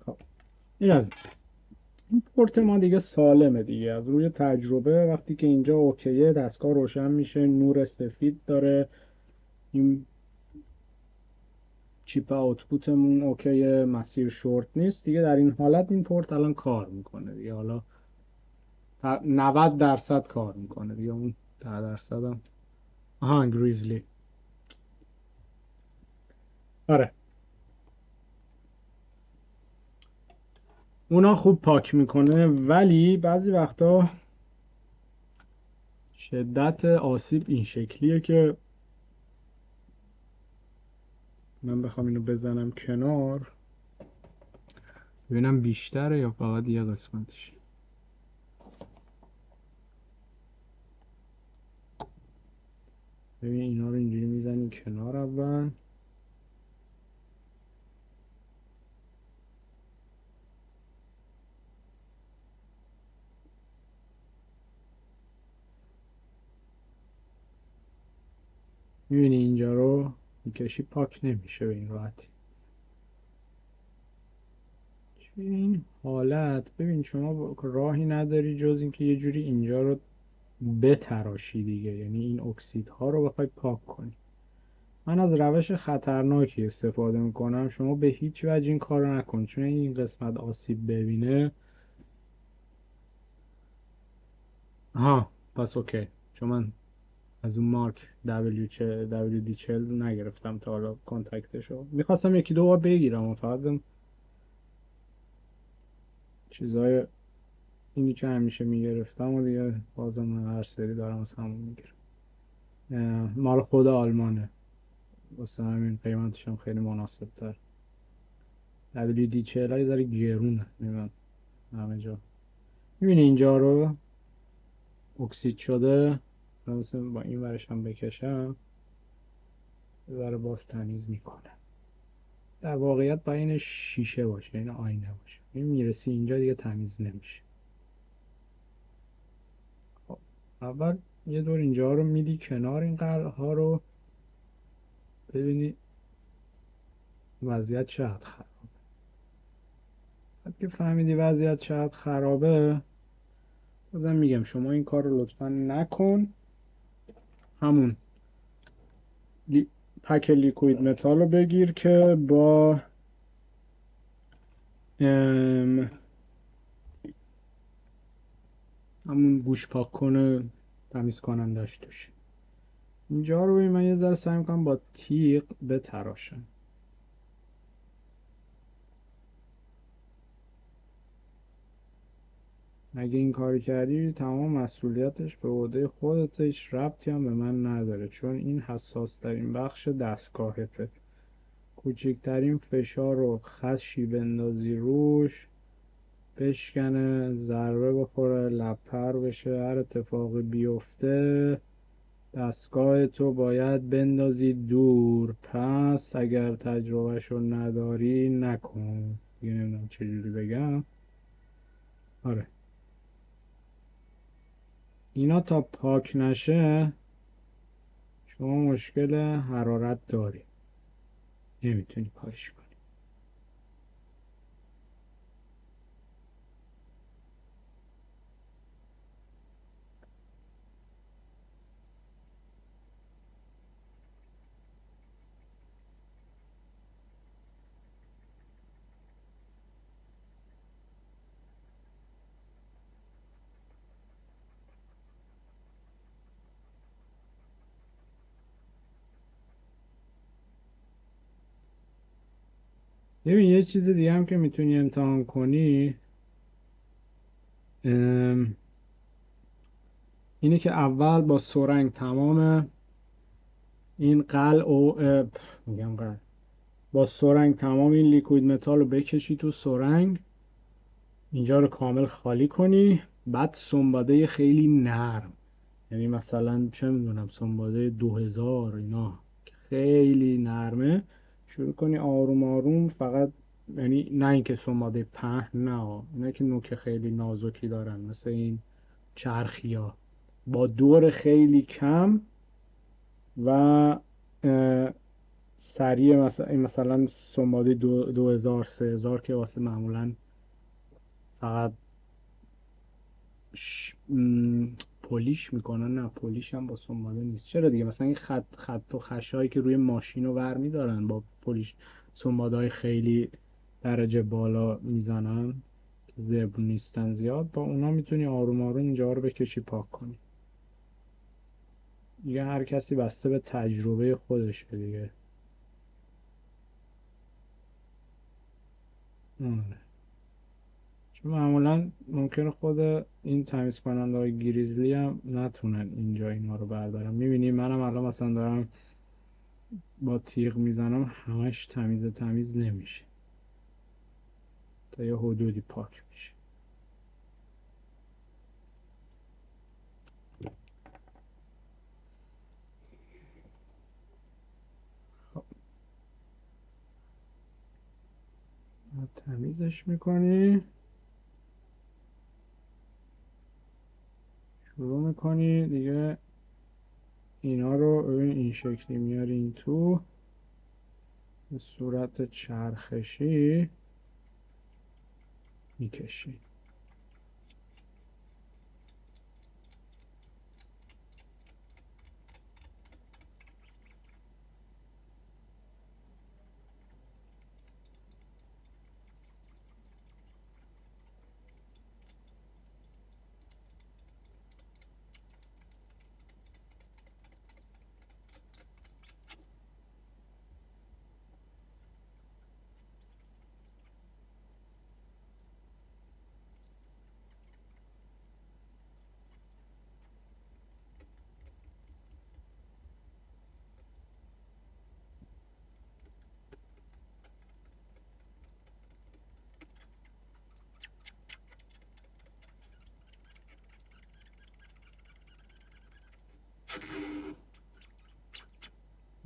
خب این از این پورت ما دیگه سالمه دیگه، از روی تجربه وقتی که اینجا اوکیه، دستگاه روشن میشه، نور سفید داره، این چیپ آوتپوتمون اوکیه، مسیر شورت نیست دیگه، در این حالت این پورت الان کار میکنه دیگه. حالا 90% کار میکنه دیگه، اون 10% هم آها گریزلی. آره اونا خوب پاک میکنه، ولی بعضی وقتا شدت آسیب این شکلیه که من بخوام اینو بزنم کنار ببینم بیشتره یا فقط یه قسمتش. ببین اینا رو اینجوری میزنیم کنار اول. میبینی اینجا رو میکشی پاک نمیشه به این راحتی. این حالت ببین شما راهی نداری جز اینکه یه جوری اینجا رو بتراشی دیگه، یعنی این اکسیدها رو بخوای پاک کنی. من از روش خطرناکی استفاده میکنم، شما به هیچ وجه این کار رو نکن، چون این قسمت آسیب ببینه. ها پس اوکی، چون من از اون مارک WD-40 نگرفتم تا حالا کنتکتشو، میخواستم یکی دو بار بگیرم و فقط چیزای اینی که همیشه میگرفتم و دیگه بازم هر سری دارم از همون میگیرم. مال خود آلمانه، واسه همین قیمتش هم خیلی مناسب تر. WD-40 های ذره گرونه میبین همه جا. میبینی اینجا رو اکسید شده، مثلا با این ورش هم بکشم ذره باز تمیز میکنه. در واقعیت با این شیشه باشه، این آینه باشه، این میرسی اینجا دیگه تمیز نمیشه. خب اول یه دور اینجا رو میدی کنار، این قلعه رو ببینی وضعیت چقدر خرابه. وقتی که فهمیدی وضعیت چقدر خرابه، بازم میگم شما این کار رو لطفا نکن. همون پک لیکوید متال رو بگیر که با همون گوش پاک کنه تمیز کنندش توش. اینجا رو من یه ذره سعی میکنم با تیغ بتراشم. اگه این کاری کردی تمام مسئولیتش به عهده خودت، هیچ ربطی هم به من نداره، چون این حساس ترین بخش دستگاهته. کوچکترین فشار و خدشی بندازی روش بشکنه، ضربه بخوره، لپر بشه، هر اتفاقی بیفته دستگاه تو باید بندازی دور. پس اگر تجربهشو نداری نکن دیگه. نمیدونم چجوری بگم. آره اینا تا پاک نشه شما مشکل حرارت داری، نمیتونی کارش کنی. ببین یه چیز دیگه هم که میتونی امتحان کنی، اینه که اول با سرنگ تمام این قلع و میگم قلع، با سرنگ تمام این لیکوید متال رو بکشی تو سرنگ، اینجا رو کامل خالی کنی، بعد سنباده خیلی نرم، یعنی مثلا چه میدونم سنباده 2000 اینا که خیلی نرمه، شروع کنی آروم آروم فقط، یعنی نه اینکه سنباده پهن، نه اینا که نوک خیلی نازکی دارن مثل این چرخیا، با دور خیلی کم و سریع، مثلا سنباده 2000 3000 که واسه معمولا فقط پولیش میکنن، نه پولیش هم با سنباده نیست، چرا دیگه مثلا این خط و خشایی که روی ماشین رو ور میدارن با پولیش، سنباده های خیلی درجه بالا میزنن که زبر نیستن زیاد، با اونا میتونی آروم آروم اینجا رو بکشی پاک کنی دیگه. هر کسی بسته به تجربه خودشه دیگه. چون معمولا ممکنه خود این تمیز کننده های گریزلی هم نتونن اینجا اینا رو بردارن. میبینی منم الان مثلا دارم با تیغ میزنم همش تمیز نمیشه، تا یه حدودی پاک میشه. خب تمیزش میکنی، شروع میکنی دیگه اینا رو ببین این شکلی میاری این تو، به صورت چرخشی میکشی.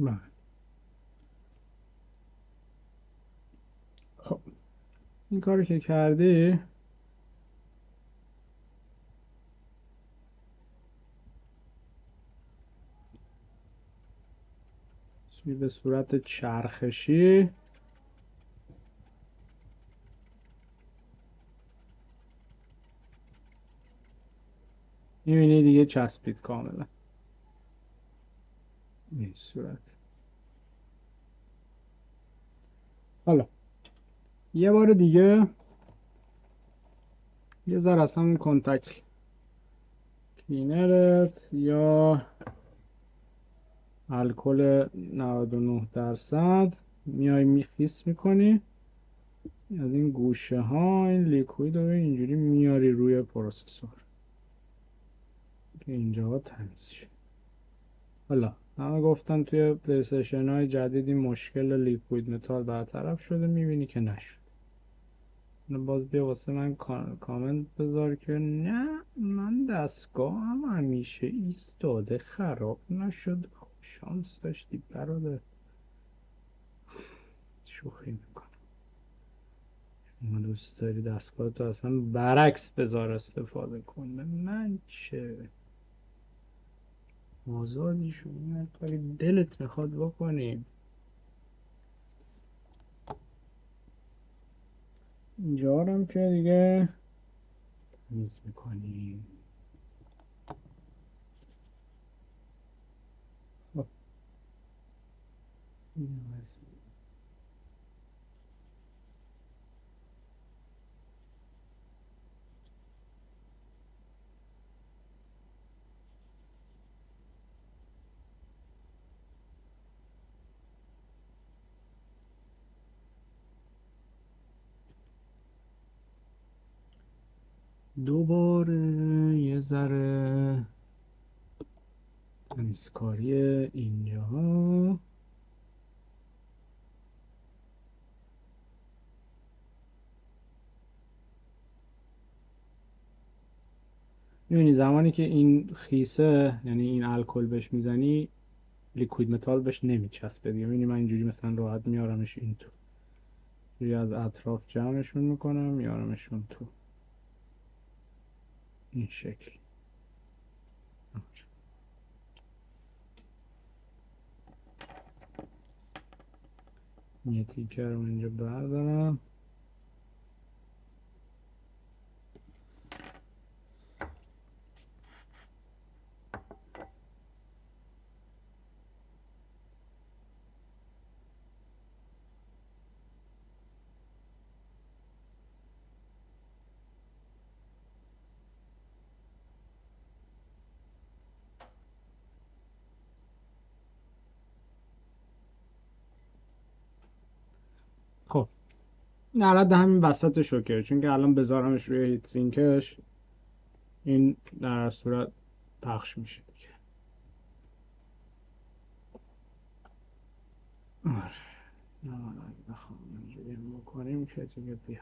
بله. خب این کاری که کردی به صورت چرخشی میبینی دیگه چسبید کاملا این صورت. حالا یه بار دیگه یه ذره اصلا اون کانتکت کلینرت یا الکل 99% میای میخیس میکنی از این گوشه ها، این لیکوید رو اینجوری میاری روی پروسسور که اینجا تمیز شه. حالا همه گفتن توی پلیستیشن های جدید این مشکل لیکوید متال برطرف شده، میبینی که نشد. باز بیا واسه من کامنت بذار که نه من دستگاه هم همیشه ایستاده خراب نشد. خب شانس داشتی برادر. شوخی میکنم. ما دوست داری دستگاه تو اصلا برعکس بذار استفاده کنه، نه چه آزادی شدی، هر کاری دلت میخواد بکنی. اینجا هم که دیگه تمیز میکنی. خب دوباره یه ذره تمیزکاری اینجاها. می‌بینی زمانی که این خیسه، یعنی این الکل بهش میزنی لیکوید متال بهش نمیچسبه دیگه. می‌بینی من اینجوری مثلا راحت میارمش این تو، اینجوری از اطراف جمعشون میکنم میارمشون تو این شکل. یه تیکه رو اینجا بردارم. خب نرد همین وسط شوکه، چون که الان بذارمش روی هیت سینکش این در صورت پخش میشه دیگه. آره بخوام اینجوری بکنیم که دیگه بیا.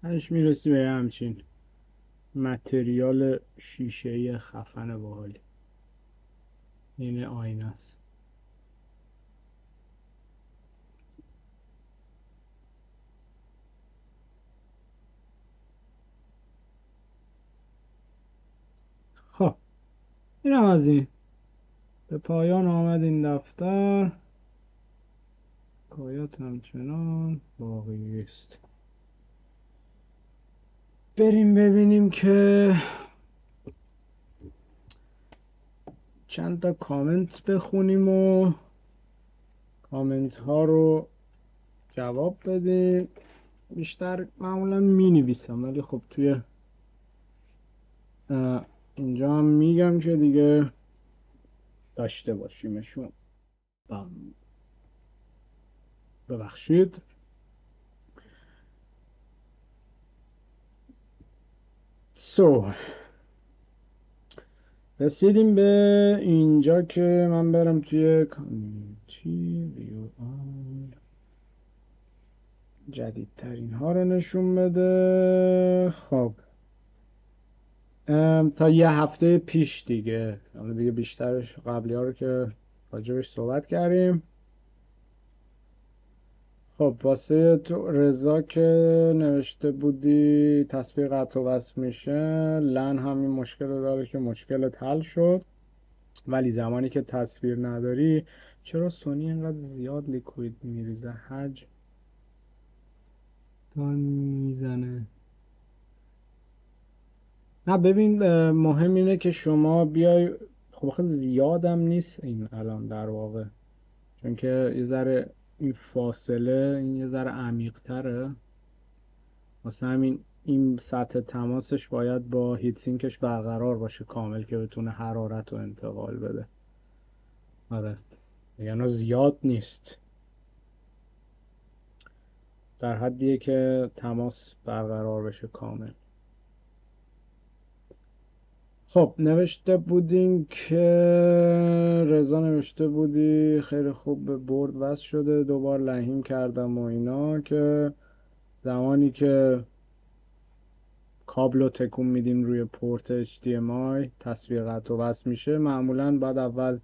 تاش میرسی به همچین متریال شیشه‌ای خفن باحالی. این آینه است. خب اینم از این. به پایان آمد این دفتر. حکایت همچنان باقی است. بریم ببینیم که چند تا کامنت بخونیم و کامنت ها رو جواب بدیم. بیشتر معمولا می نویسم ولی خب توی اینجا هم میگم که دیگه داشته باشیمشون. ببخشید. رسیدیم به اینجا که من برم توی کامیونیتی ویو آل جدیدترین ها رو نشون بده. خب تا یه هفته پیش دیگه، حالا دیگه بیشترش قبلی ها رو که راجبش صحبت کردیم. خب واسه تو رضا که نوشته بودی تصویر قطع و وصل میشه، لن همین مشکل رو داره که مشکلت حل شد، ولی زمانی که تصویر نداری چرا سونی اینقدر زیاد لیکوید میریزه؟ حج دار میزنه. نه ببین مهم اینه که شما بیای، خب خیلی زیادم نیست این الان در واقع، چون که یه ذره این فاصله این یه ذره عمیق تره، واسه همین این سطح تماسش باید با هیت سینکش برقرار باشه کامل که بتونه حرارت رو انتقال بده. آره یعنی زیاد نیست، در حدیه که تماس برقرار بشه کامل. خب نوشته بودین که رضا نوشته بودی خیلی خوب به برد وصل شده، دوبار لحیم کردم و اینا، که زمانی که کابل رو تکون میدیم روی پورت HDMI تصویر قطع و وصل میشه، معمولا بعد اول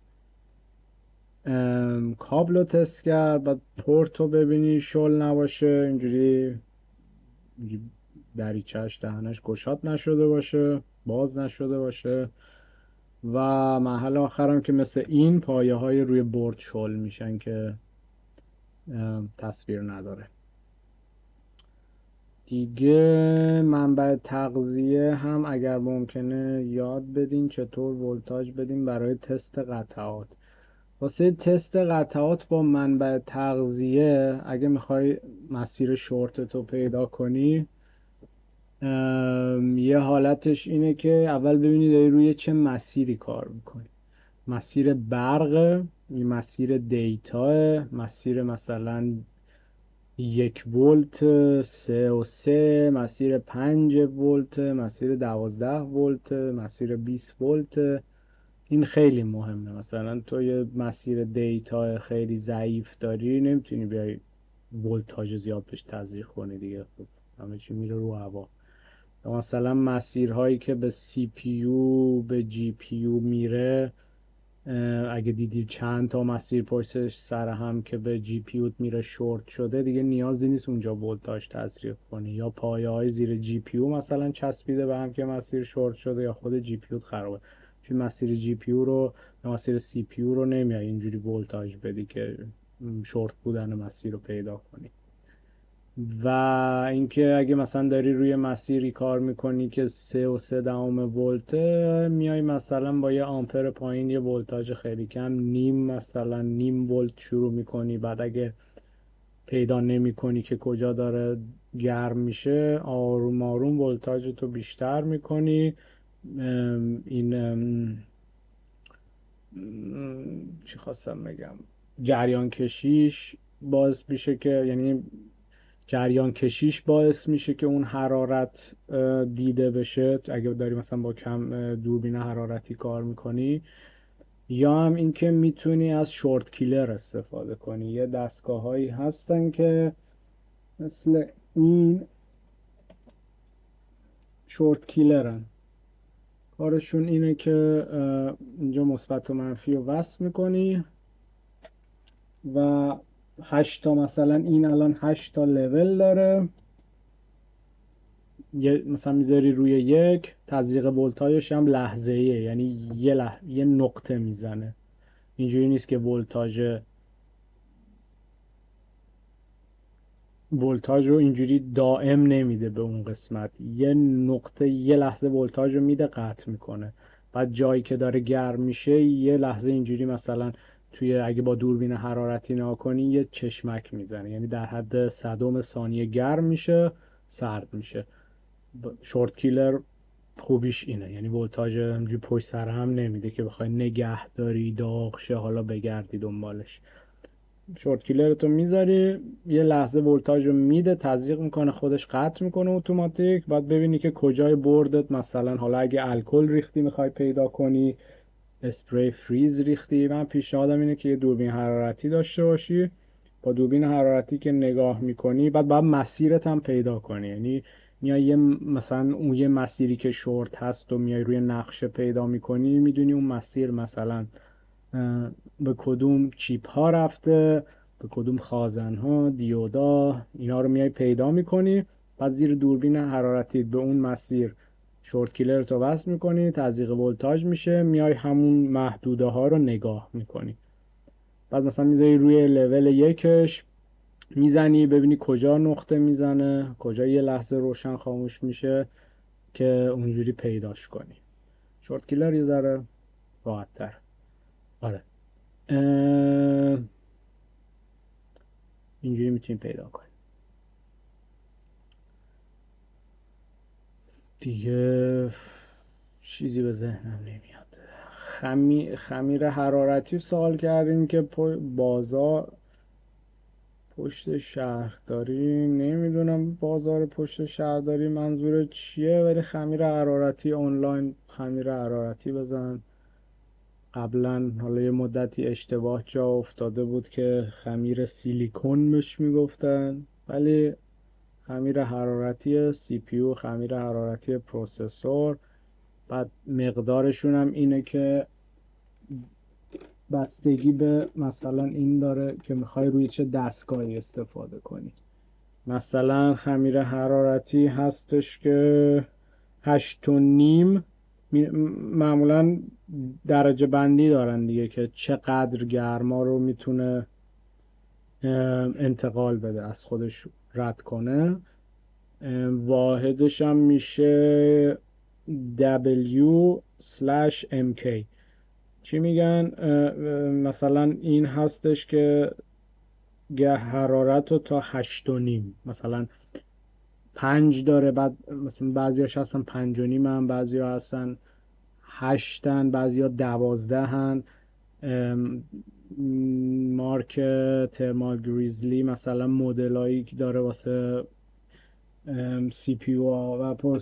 کابل رو تست کرد، بعد پورت رو ببینی شل نباشه، اینجوری دریچهش دهنش گشاد نشده باشه، باز نشده باشه، و مرحله آخرم که مثل این پایه های روی برد شل میشن که تصویر نداره. دیگه منبع تغذیه هم اگر ممکنه یاد بدین چطور ولتاژ بدین برای تست قطعات. واسه تست قطعات با منبع تغذیه اگه میخوای مسیر شورتت رو پیدا کنی، یه حالتش اینه که اول ببینی داری روی چه مسیری کار میکنی. مسیر برق، مسیر دیتا، مسیر مثلا 1 ولت 3 و 3، مسیر 5 ولت، مسیر 12 ولت، مسیر 20 ولت. این خیلی مهمه. مثلا تو یه مسیر دیتا خیلی ضعیف داری، نمیتونی بیای ولتاژ زیاد بهش تزریق کنی دیگه، خب همه چی میره رو هوا. مثلا مسیرهایی که به سی پی یو به جی پی یو میره، اگه دیدی چند تا مسیر پشت سر هم که به جی پی یو میره شورت شده، دیگه نیازی نیست اونجا ولتاژ تزریق کنی. یا پایه های زیر جی پی یو مثلا چسبیده به هم که مسیر شورت شده، یا خود جی پی یو خرابه، چون مسیر جی پی یو رو یا مسیر سی پی یو رو نمیای اینجوری ولتاژ بدی که شورت بودن مسیر رو پیدا کنی. و اینکه اگه مثلا داری روی مسیری کار میکنی که 3.3 ولت، میای مثلا با یه آمپر پایین یه ولتاژ خیلی کم مثلا نیم ولت شروع میکنی. بعد اگه پیدا نمیکنی که کجا داره گرم میشه، آروم آروم ولتاژ تو بیشتر میکنی. این چی خواستم بگم، جریان کشیش باعث میشه که، یعنی جریان کشیش باعث میشه که اون حرارت دیده بشه اگه داری مثلا با کم دوربین حرارتی کار میکنی. یا هم اینکه میتونی از شورت کیلر استفاده کنی. یه دستگاه هایی هستن که مثل این شورت کیلرن. کارشون اینه که اینجا مثبت و منفی رو وصل میکنی و 8 تا، مثلا این الان 8 تا لول داره، مثلا میذاری روی یک، تزریق ولتاژش هم لحظه ایه، یعنی یه نقطه میزنه. اینجوری نیست که ولتاژ رو اینجوری دائم نمیده به اون قسمت، یه نقطه یه لحظه ولتاژ رو میده قطع میکنه. بعد جایی که داره گرم میشه یه لحظه اینجوری مثلا توی، اگه با دوربین حرارتی نگاه کنی، یه چشمک میزنه، یعنی در حد صدم ثانیه گرم میشه سرد میشه. شورت کیلر خوبیش اینه، یعنی ولتاژ همجوری پشت سر هم نمیده که بخوای نگه داری داغ شه حالا بگردی دنبالش. شورت کیلر تو میذاری یه لحظه ولتاژ رو میده، تزریق میکنه، خودش قطع میکنه اتوماتیک. بعد ببینی که کجای بردت، مثلا حالا اگه الکل ریختی میخوای پیدا کنی، اسپری فریز ریختی، من پیشنهادم اینه که یه دوربین حرارتی داشته باشی. با دوربین حرارتی که نگاه میکنی، بعد مسیرت هم پیدا کنی، یعنی میای مثلا اون یه مسیری که شورت هست و میای روی نقشه پیدا میکنی، میدونی اون مسیر مثلا به کدوم چیپ ها رفته، به کدوم خازن ها، دیودا، اینا رو میای پیدا میکنی. بعد زیر دوربین حرارتی به اون مسیر شورت کیلر تو وصل میکنی، تزریق ولتاژ میشه، میای همون محدوده ها رو نگاه میکنی. بعد مثلا میذاری روی لول یکش، میزنی ببینی کجا نقطه میزنه، کجا یه لحظه روشن خاموش میشه، که اونجوری پیداش کنی. شورت کیلر یه ذره راحت تر. آره اینجوری میتونی پیدا کنی. دیگه چیزی به ذهنم نمیاد. خمیر حرارتی سوال کردیم که بازار پشت شهرداری، نمیدونم بازار پشت شهرداری منظور چیه، ولی خمیر حرارتی آنلاین خمیر حرارتی بزن. قبلا حالا یه مدتی اشتباه جا افتاده بود که خمیر سیلیکون بهش میگفتن، ولی خمیر حرارتی سی پی یو، خمیر حرارتی پروسسور. بعد مقدارشون هم اینه که بستگی به مثلا این داره که میخوای روی چه دستگاهی استفاده کنی. مثلا خمیر حرارتی هستش که 8.5، معمولا درجه بندی دارن دیگه که چقدر گرما رو میتونه انتقال بده، از خودش رد کنه. واحدش هم میشه W/MK. چی میگن؟ مثلا این هستش که حرارت رو تا 8.5، مثلا 5 داره، بعد مثلا بعضی هاش هستن 5.5 هم، بعضی ها هستن 8، بعضی ها 12. مارک ترمال گریزلی مثلا مدل هایی که داره واسه سی پی یو و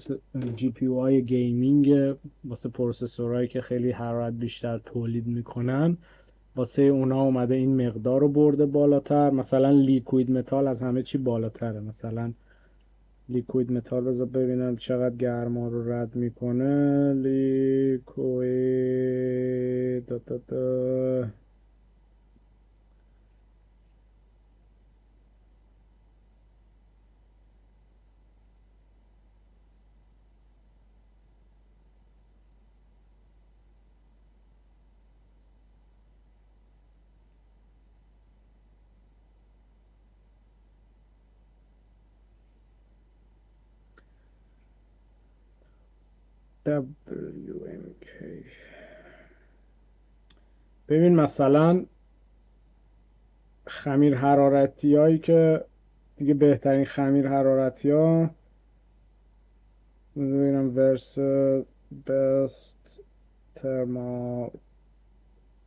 جی پی یو های گیمینگ، واسه پروسسورهایی که خیلی حرارت بیشتر تولید میکنن، واسه اونا اومده این مقدار رو برده بالاتر. مثلا لیکوید متال از همه چی بالاتره. مثلا لیکوید متال رو ببینم چقدر گرما رو رد میکنه. لیکوید WMK. ببین مثلا خمیر حرارتی هایی که دیگه بهترین خمیر حرارتی ها، ببینم ورس بست ترمال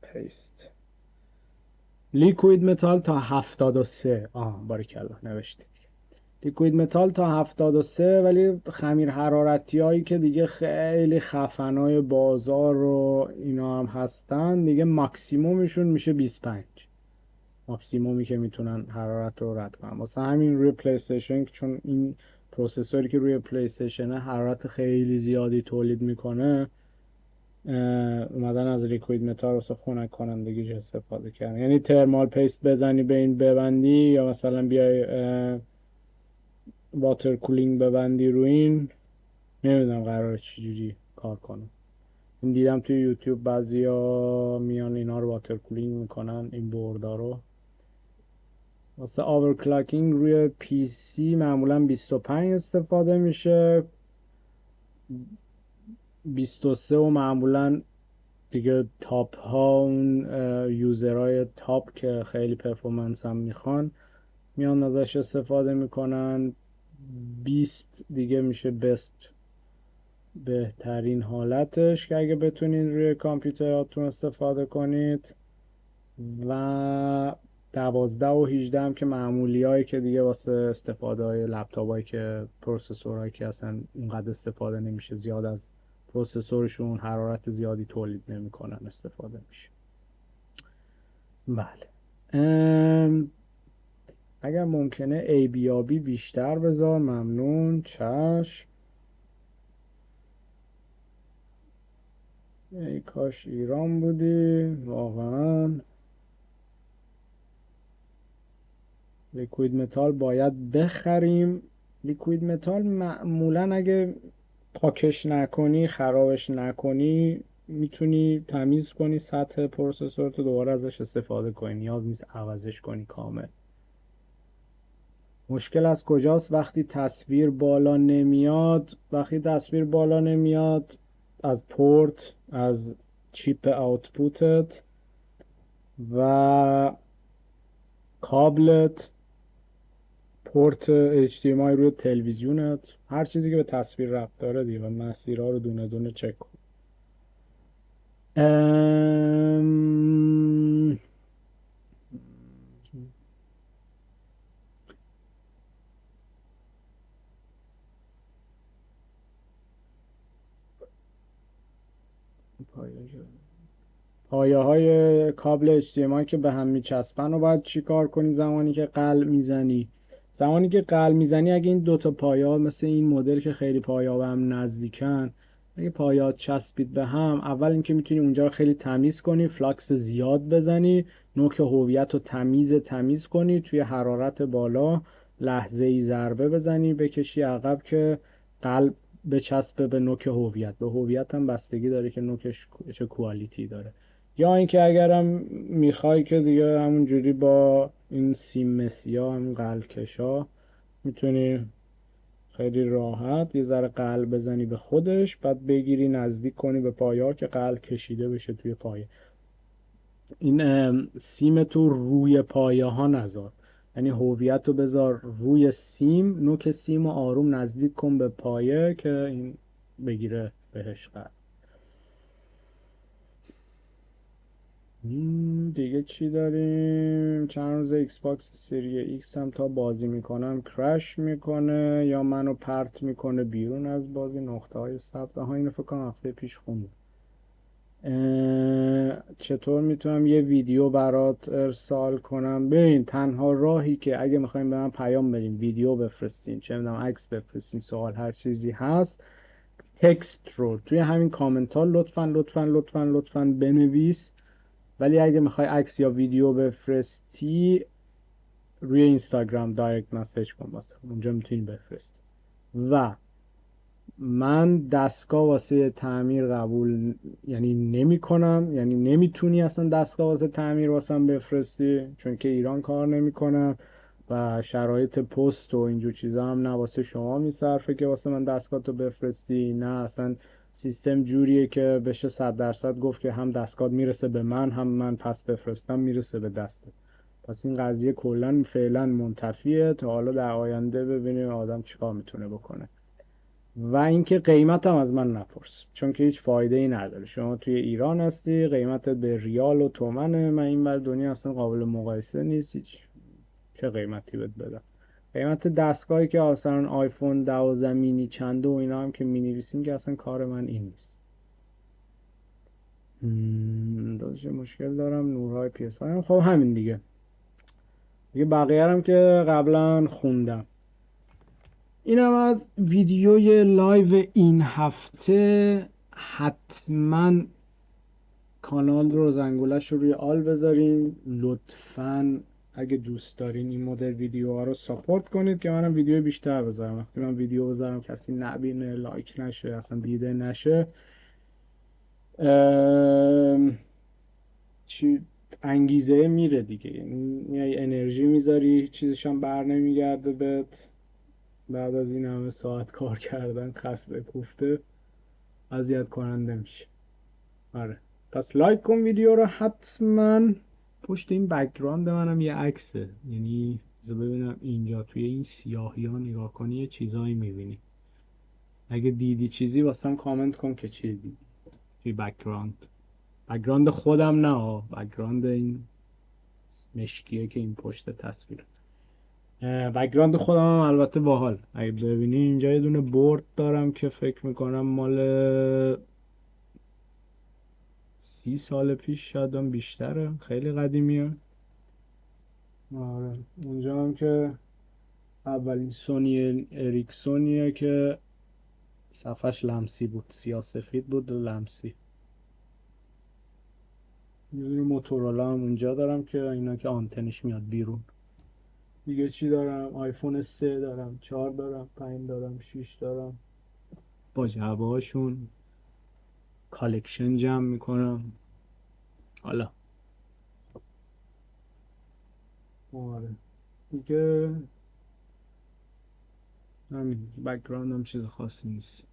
پیست لیکوید متال تا 73. باریکلا نوشتی. لیکوید متال تا 73، ولی خمیر حرارتی هایی که دیگه خیلی خفنای بازار رو اینا هم هستن دیگه ماکسیمومشون میشه 25. ماکسیمومی که میتونن حرارت رو رد کنن. واسه همین روی پلی استیشن، چون این پروسسوری که روی پلی استیشن حرارت خیلی زیادی تولید میکنه، اومدن از لیکوید متال واسه خنک کنندگی استفاده کردن. یعنی ترمال پیست بزنی به این ببندی، یا مثلا بیای واتر کولینگ ببندی رو این، نمیدونم قراره چجوری کار کنه. این دیدم توی یوتیوب بعضیا میان اینا رو واتر کولینگ میکنن این بوردا رو. واسه آورکلاکینگ روی پی سی معمولا 25 استفاده میشه. 23 و معمولا دیگه تاپ ها، اون یوزرهای تاپ که خیلی پرفورمنس هم میخوان میان ازش استفاده میکنن. 20 دیگه میشه بست، بهترین حالتش که اگه بتونین روی کامپیوتراتون استفاده کنید. و 12 و 18 هم که معمولی هایی که دیگه واسه استفاده های لپتاپ هایی که پروسسور هایی که اصلا اونقدر استفاده نمیشه، زیاد از پروسسورشون حرارت زیادی تولید نمیکنن استفاده میشه. بله. اگر ممکنه ABRB بیشتر بذار ممنون. چشم. ای کاش ایران بودی واقعا. لیکوید متال باید بخریم. لیکوید متال معمولا اگه پاکش نکنی، خرابش نکنی، میتونی تمیز کنی سطح پروسسور تو، دوباره ازش استفاده کنی، نیاز نیست عوضش کنی کامل. مشکل از کجاست؟ وقتی تصویر بالا نمیاد. از پورت، از چیپ آوتپوتت و کابلت، پورت HDMI روی تلویزیونت، هر چیزی که به تصویر ربط داره دیگه، و مسیرها رو دونه دونه چک کن. ام... پایه های کابل HDMI که به هم میچسبن رو باید چی کار کنی زمانی که قلب میزنی؟ زمانی که قلب میزنی اگه این دوتا پایه ها مثل این مدل که خیلی پایه ها به هم نزدیکن، اگه پایه ها چسبید به هم، اول اینکه میتونی اونجا رو خیلی تمیز کنی، فلاکس زیاد بزنی، نوک هویت رو تمیز کنی، توی حرارت بالا لحظه ای ضربه بزنی، بکشی عقب که قلب بچسبه به نوک هویت. به هویت هم بستگی داره که نوکش چه کوالیتی داره. یا اینکه اگرم میخوای که دیگه همون جوری با این سیم مسی ها، همین قلکش ها، میتونی خیلی راحت یه ذره قلب بزنی به خودش، بعد بگیری نزدیک کنی به پایه ها که قلب کشیده بشه توی پایه. این سیم تو روی پایه ها نذار، یعنی هویت رو بذار روی سیم، نوک سیم رو آروم نزدیک کن به پایه که این بگیره بهش قلب. دیگه چی داریم؟ چند روز ایکس باکس سری ایکس هم تا بازی میکنم کرش میکنه یا منو پرت میکنه بیرون از بازی. نقطه های ثبت، ها اینو فکر کنم هفته پیش خوندم. چطور میتونم یه ویدیو برات ارسال کنم؟ ببین تنها راهی که اگه میخوایم به من پیام بدین، ویدیو بفرستین، چه میدونم عکس بفرستین، سوال هر چیزی هست، تکست رو توی همین کامنت ها لطفاً بنویس. ولی اگه میخوای عکس یا ویدیو بفرستی، روی اینستاگرام دایرکت مسیج کن واسه اونجا میتونی بفرستی. و من دستگاه واسه تعمیر قبول یعنی نمی کنم، یعنی نمیتونی اصلا دستگاه واسه تعمیر واسم بفرستی، چون که ایران کار نمیکنم و شرایط پست و اینجور چیزا هم نه واسه شما میصرفه که واسه من دستگاه تو بفرستی، نه اصلا سیستم جوریه که بشه 100% گفت که هم دستگاه میرسه به من، هم من پس بفرستم میرسه به دسته. پس این قضیه کلا فعلا منتفیه تا حالا در آینده ببینیم آدم چیکار میتونه بکنه. و اینکه قیمتم از من نپرس، چون که هیچ فایده ای نداره. شما توی ایران هستی، قیمتت به ریال و تومنه، من این بر دنیا اصلا قابل مقایسه نیست. هیچ چه قیمتی بهت بدم؟ قیمت دستگاهی که اصلا آیفون 12 مینی چنده و اینا هم که مینویسین که اصلا کار من این نیست. داشته مشکل دارم نورهای پی اس 5. خب همین دیگه بقیه هم که قبلا خوندم. اینم از ویدیوی لایو این هفته. حتما کانال رو زنگولش رو روی آل بذارین لطفاً. اگه دوست دارین این مدل ویدیوها رو ساپورت کنید که منم ویدیو بیشتر بذارم. وقتی من ویدیو بذارم کسی نبینه، لایک نشه، اصلا دیده نشه، چی انگیزه میره دیگه. یعنی انرژی میذاری چیزش هم بر نمیگرده بهت، بعد از این همه ساعت کار کردن خسته کوفته اذیت کننده میشه. آره پس لایک کن ویدیو رو حتما. پشت این بکگراند منم یه عکسه، یعنی ببینم اینجا توی این سیاهی ها نگاه کنی یه چیزایی میبینی. اگه دیدی چیزی واسم کامنت کن که چی دیدی توی بکگراند خودم، نه بکگراند این مشکیه که این پشت تصویر. بکگراند خودم هم البته باحال. اگه ببینی اینجا یه دونه بورد دارم که فکر میکنم مال 30 سال پیش، شاید هم بیشتره، خیلی قدیمیه. آره اونجا هم که اولین سونی اریکسونیه که صفحش لمسی بود، سیاسفید بود و لمسی. یه دونه موتورولا هم اونجا دارم که اینا که آنتنش میاد بیرون. دیگه چی دارم؟ آیفون 3 دارم، 4 دارم، 5 دارم، 6 دارم، با جعبه هاشون کالکشن جمع میکنم. حالا آره دیگه همین بکگراند هم چیز خاصی نیست.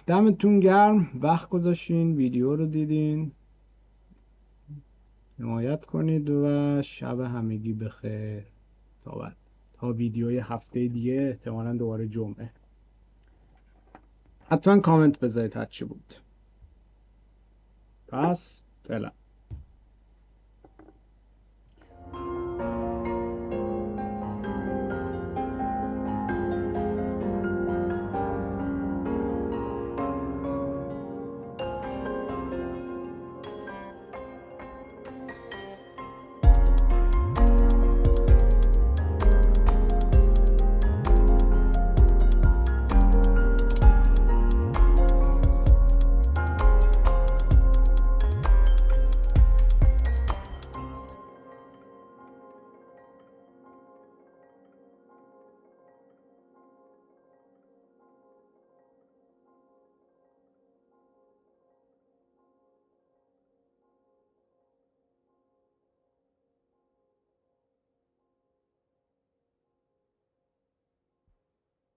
دمتون گرم وقت گذاشتین ویدیو رو دیدین. حمایت کنید و شب همگی بخیر. تا ویدیوی هفته دیگه، احتمالاً دوباره جمعه. حتما کامنت بذارید هرچی بود. پس فعلا.